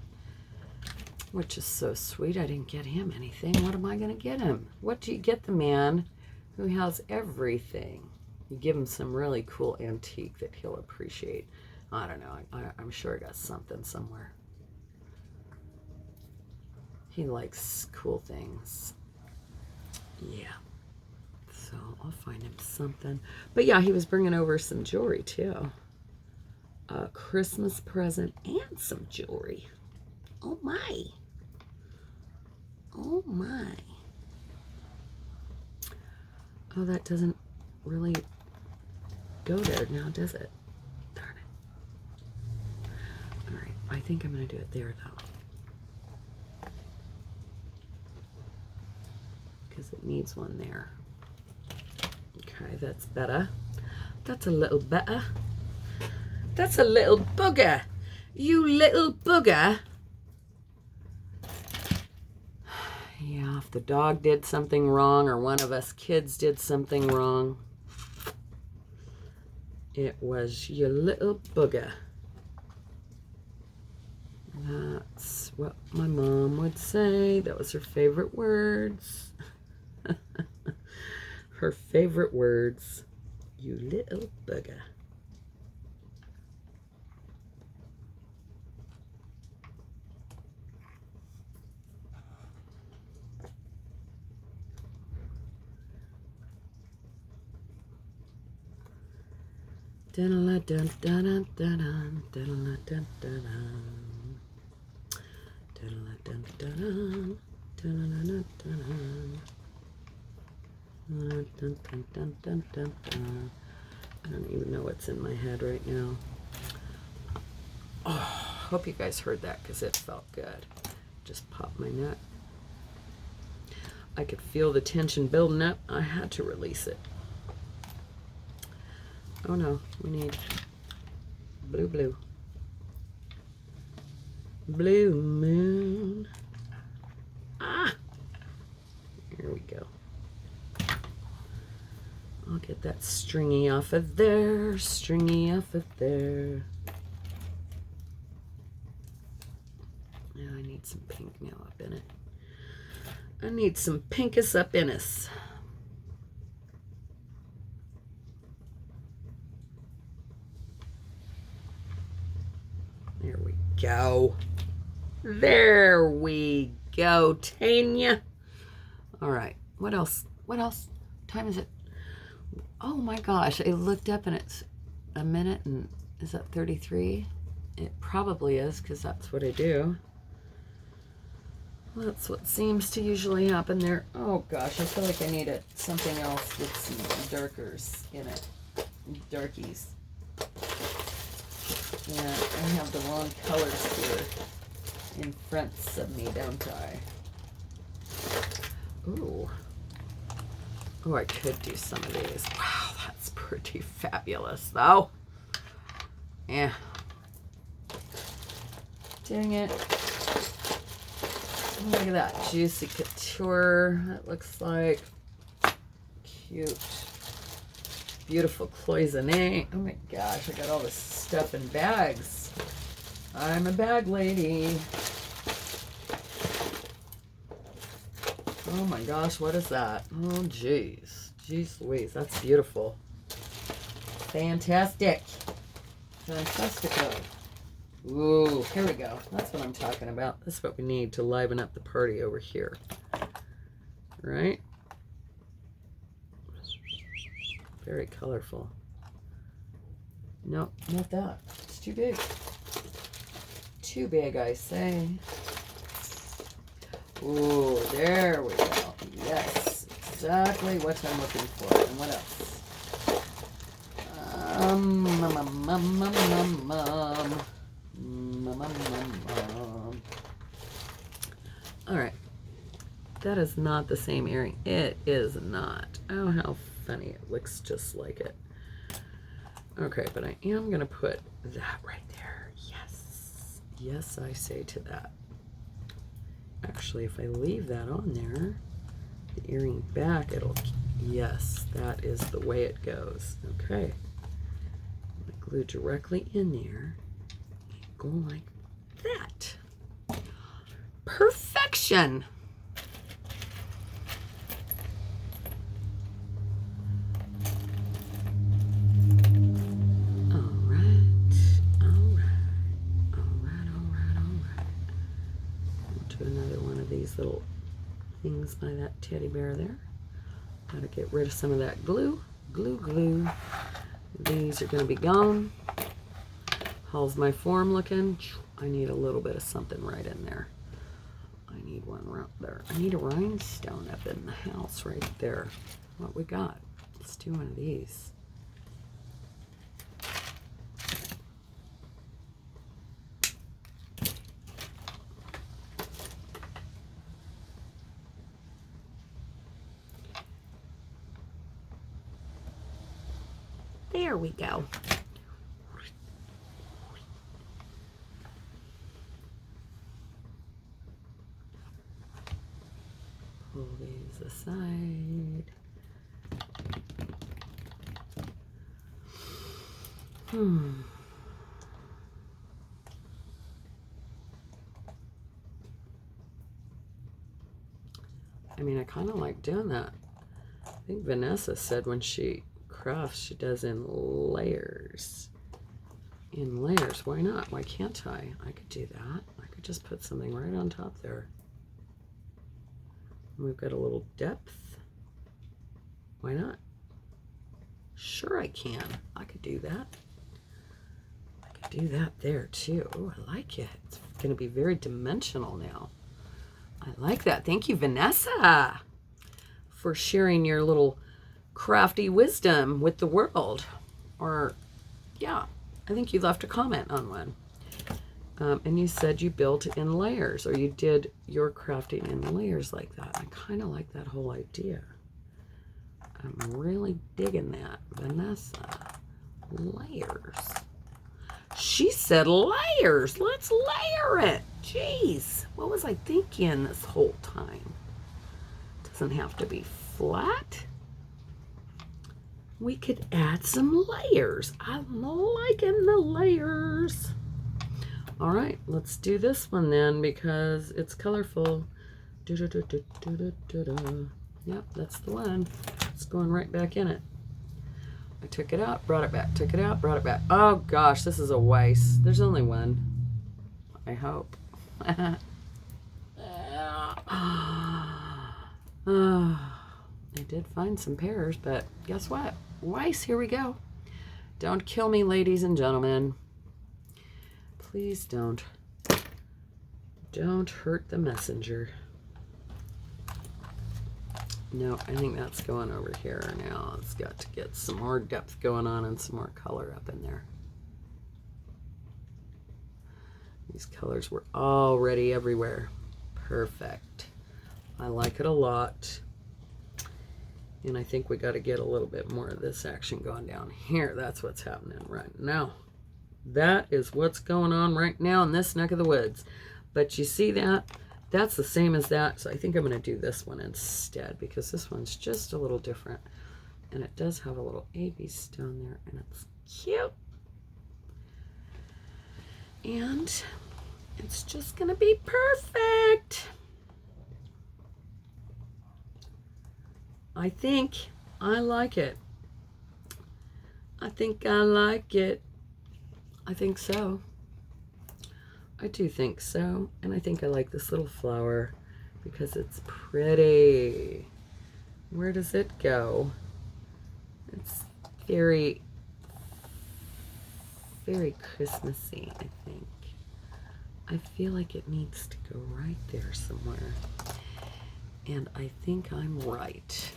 which is so sweet. I didn't get him anything. What am I going to get him? What do you get the man who has everything? You give him some really cool antique that he'll appreciate. I don't know. I'm sure I got something somewhere. He likes cool things. Yeah. So I'll find him something. But yeah, he was bringing over some jewelry too. A Christmas present and some jewelry. Oh my. Oh my. Oh, that doesn't really go there now, does it? Darn it. All right, I think I'm going to do it there though. Because it needs one there. Okay, that's better. That's a little better. That's a little bugger. You little bugger. Yeah, if the dog did something wrong or one of us kids did something wrong, it was you little bugger. That's what my mom would say. That was her favorite words. Her favorite words. You little bugger. Dun dun dun dun dun dun dun dun dun. I don't even know what's in my head right now. Oh, hope you guys heard that because it felt good. Just popped my nut. I could feel the tension building up. I had to release it. Oh no, we need blue. Blue moon. Ah! Here we go. I'll get that stringy off of there. Stringy off of there. Now I need some pink now up in it. I need some pinkus up in us. There we go. There we go, Tanya. All right. What else? What else? What time is it? Oh my gosh. I looked up and it's a minute and is that 33? It probably is because that's what I do. That's what seems to usually happen there. Oh gosh, I feel like I need something else with some darkers in it. Darkies. Yeah, I have the wrong colors here in front of me, don't I? Ooh. Oh, I could do some of these. Wow, that's pretty fabulous, though. Yeah. Dang it. Look at that. Juicy Couture. That looks like cute. Beautiful cloisonne. Oh my gosh, I got all this stuff in bags. I'm a bag lady. Oh my gosh, what is that? Oh jeez. Jeez Louise, that's beautiful. Fantastic. Fantastico. Ooh, here we go. That's what I'm talking about. This is what we need to liven up the party over here. Right? Very colorful. Nope, not that. It's too big. Too big, I say. Ooh, there we go. Yes, exactly what I'm looking for. And what else? All right. That is not the same earring. It is not. Oh, how funny. It looks just like it. Okay, but I am going to put that right there. Yes. Yes, I say to that. Actually, if I leave that on there, the earring back, it'll... Yes, that is the way it goes. Okay. I'm going to glue directly in there. Go like that. Perfection! Another one of these little things by that teddy bear there. Gotta get rid of some of that glue. Glue. These are gonna be gone. How's my form looking? I need a little bit of something right in there. I need one right there. I need a rhinestone up in the house right there. What we got? Let's do one of these. There we go. Pull these aside. I mean, I kind of like doing that. I think Vanessa said when she crafts, she does in layers. In layers. Why not? Why can't I? I could do that. I could just put something right on top there. And we've got a little depth. Why not? Sure I can. I could do that. I could do that there too. Oh, I like it. It's going to be very dimensional now. I like that. Thank you, Vanessa, for sharing your little crafty wisdom with the world. Or, yeah, I think you left a comment on one. And you said you built in layers, or you did your crafting in layers like that. I kind of like that whole idea. I'm really digging that. Vanessa, layers. She said layers. Let's layer it. Jeez, what was I thinking this whole time? Doesn't have to be flat. We could add some layers. I'm liking the layers. All right, let's do this one then because it's colorful. Yep, that's the one. It's going right back in it. I took it out, brought it back, took it out, brought it back. Oh gosh, this is a waste. There's only one. I hope. I did find some pears, but guess what? Weiss, here we go. Don't kill me, ladies and gentlemen. Please don't. Don't hurt the messenger. No, I think that's going over here now. It's got to get some more depth going on and some more color up in there. These colors were already everywhere. Perfect. I like it a lot. And I think we got to get a little bit more of this action going down here. That's what's happening right now. That is what's going on right now in this neck of the woods. But you see that? That's the same as that. So I think I'm going to do this one instead, because this one's just a little different. And it does have a little A.B. stone there, and it's cute. And it's just going to be perfect. I think I like it. I think I like it. I think so. I do think so. And I think I like this little flower because it's pretty. Where does it go? It's very, very Christmassy, I think. I feel like it needs to go right there somewhere. And I think I'm right.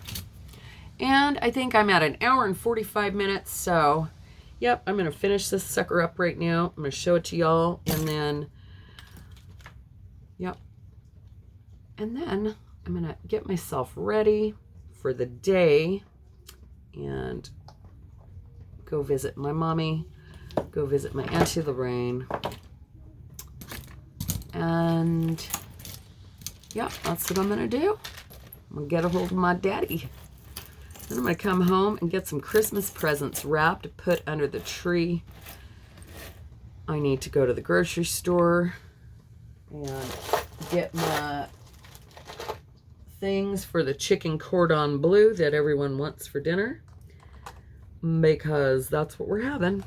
And I think I'm at 1 hour and 45 minutes. So, yep, I'm going to finish this sucker up right now. I'm going to show it to y'all. And then, yep. And then I'm going to get myself ready for the day and go visit my mommy, go visit my Auntie Lorraine. And yeah, that's what I'm going to do. I'm going to get a hold of my daddy. Then I'm going to come home and get some Christmas presents wrapped to put under the tree. I need to go to the grocery store and get my things for the chicken cordon bleu that everyone wants for dinner, because that's what we're having.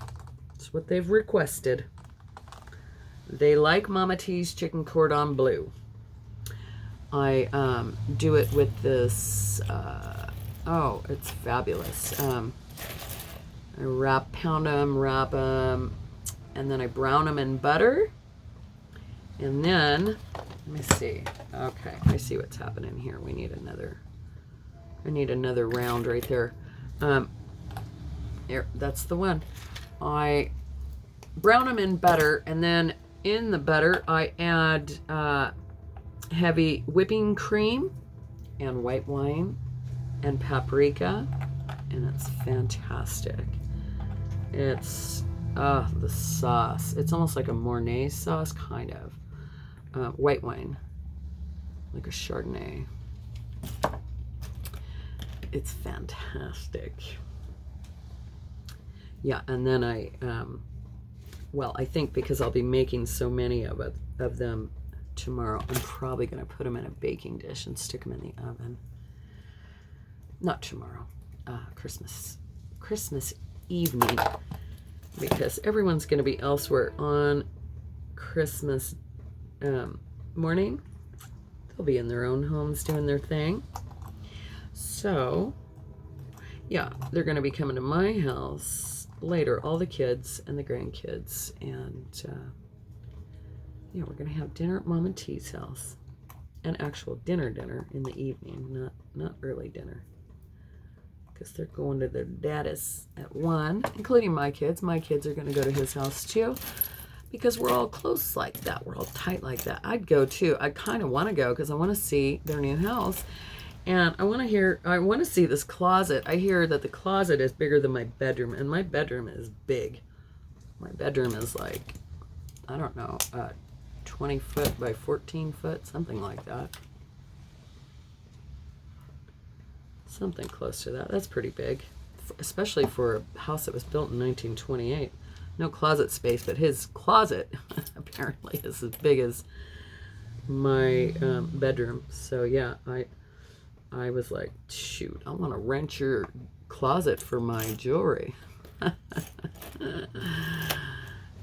It's what they've requested. They like Mama T's chicken cordon bleu. I do it with this, oh, it's fabulous. I pound them, wrap them, and then I brown them in butter. And then, let me see. Okay, I see what's happening here. We need another, I need another round right there. Here, that's the one. I brown them in butter, and then in the butter I add heavy whipping cream and white wine and paprika, and it's fantastic. It's the sauce. It's almost like a Mornay sauce, kind of. White wine, like a Chardonnay. It's fantastic. Yeah, and then I, well, I think because I'll be making so many of them tomorrow, I'm probably going to put them in a baking dish and stick them in the oven. Not tomorrow, Christmas evening, because everyone's going to be elsewhere on Christmas morning. They'll be in their own homes doing their thing. So, yeah, they're going to be coming to my house later, all the kids and the grandkids, and yeah, we're going to have dinner at Mom and T's house. An actual dinner in the evening, not early dinner, because they're going to their daddy's at 1, including my kids. My kids are going to go to his house too, because we're all close like that. We're all tight like that. I'd go too. I kind of want to go because I want to see their new house. And I want to see this closet. I hear that the closet is bigger than my bedroom, and my bedroom is big. My bedroom is like, I don't know, 20 foot by 14 foot, something like that. Something close to that. That's pretty big, especially for a house that was built in 1928. No closet space, but his closet apparently is as big as my bedroom. So yeah, I was like, shoot, I want to rent your closet for my jewelry.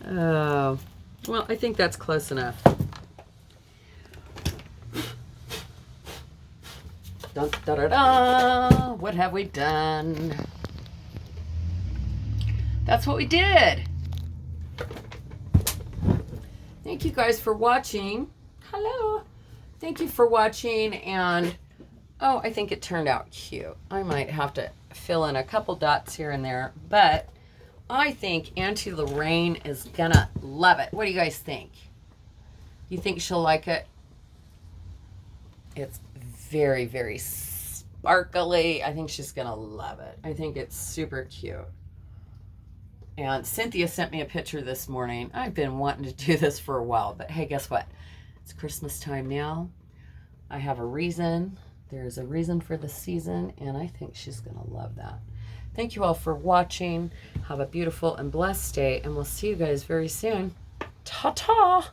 Oh, well, I think that's close enough. Dun, da, da, da. What have we done? That's what we did. Thank you guys for watching. Hello. Thank you for watching, and oh, I think it turned out cute. I might have to fill in a couple dots here and there, but I think Auntie Lorraine is gonna love it. What do you guys think? You think she'll like it? It's very, very sparkly. I think she's going to love it. I think it's super cute. And Cynthia sent me a picture this morning. I've been wanting to do this for a while, but hey, guess what? It's Christmas time now. I have a reason. There's a reason for the season, and I think she's going to love that. Thank you all for watching. Have a beautiful and blessed day, and we'll see you guys very soon. Ta-ta!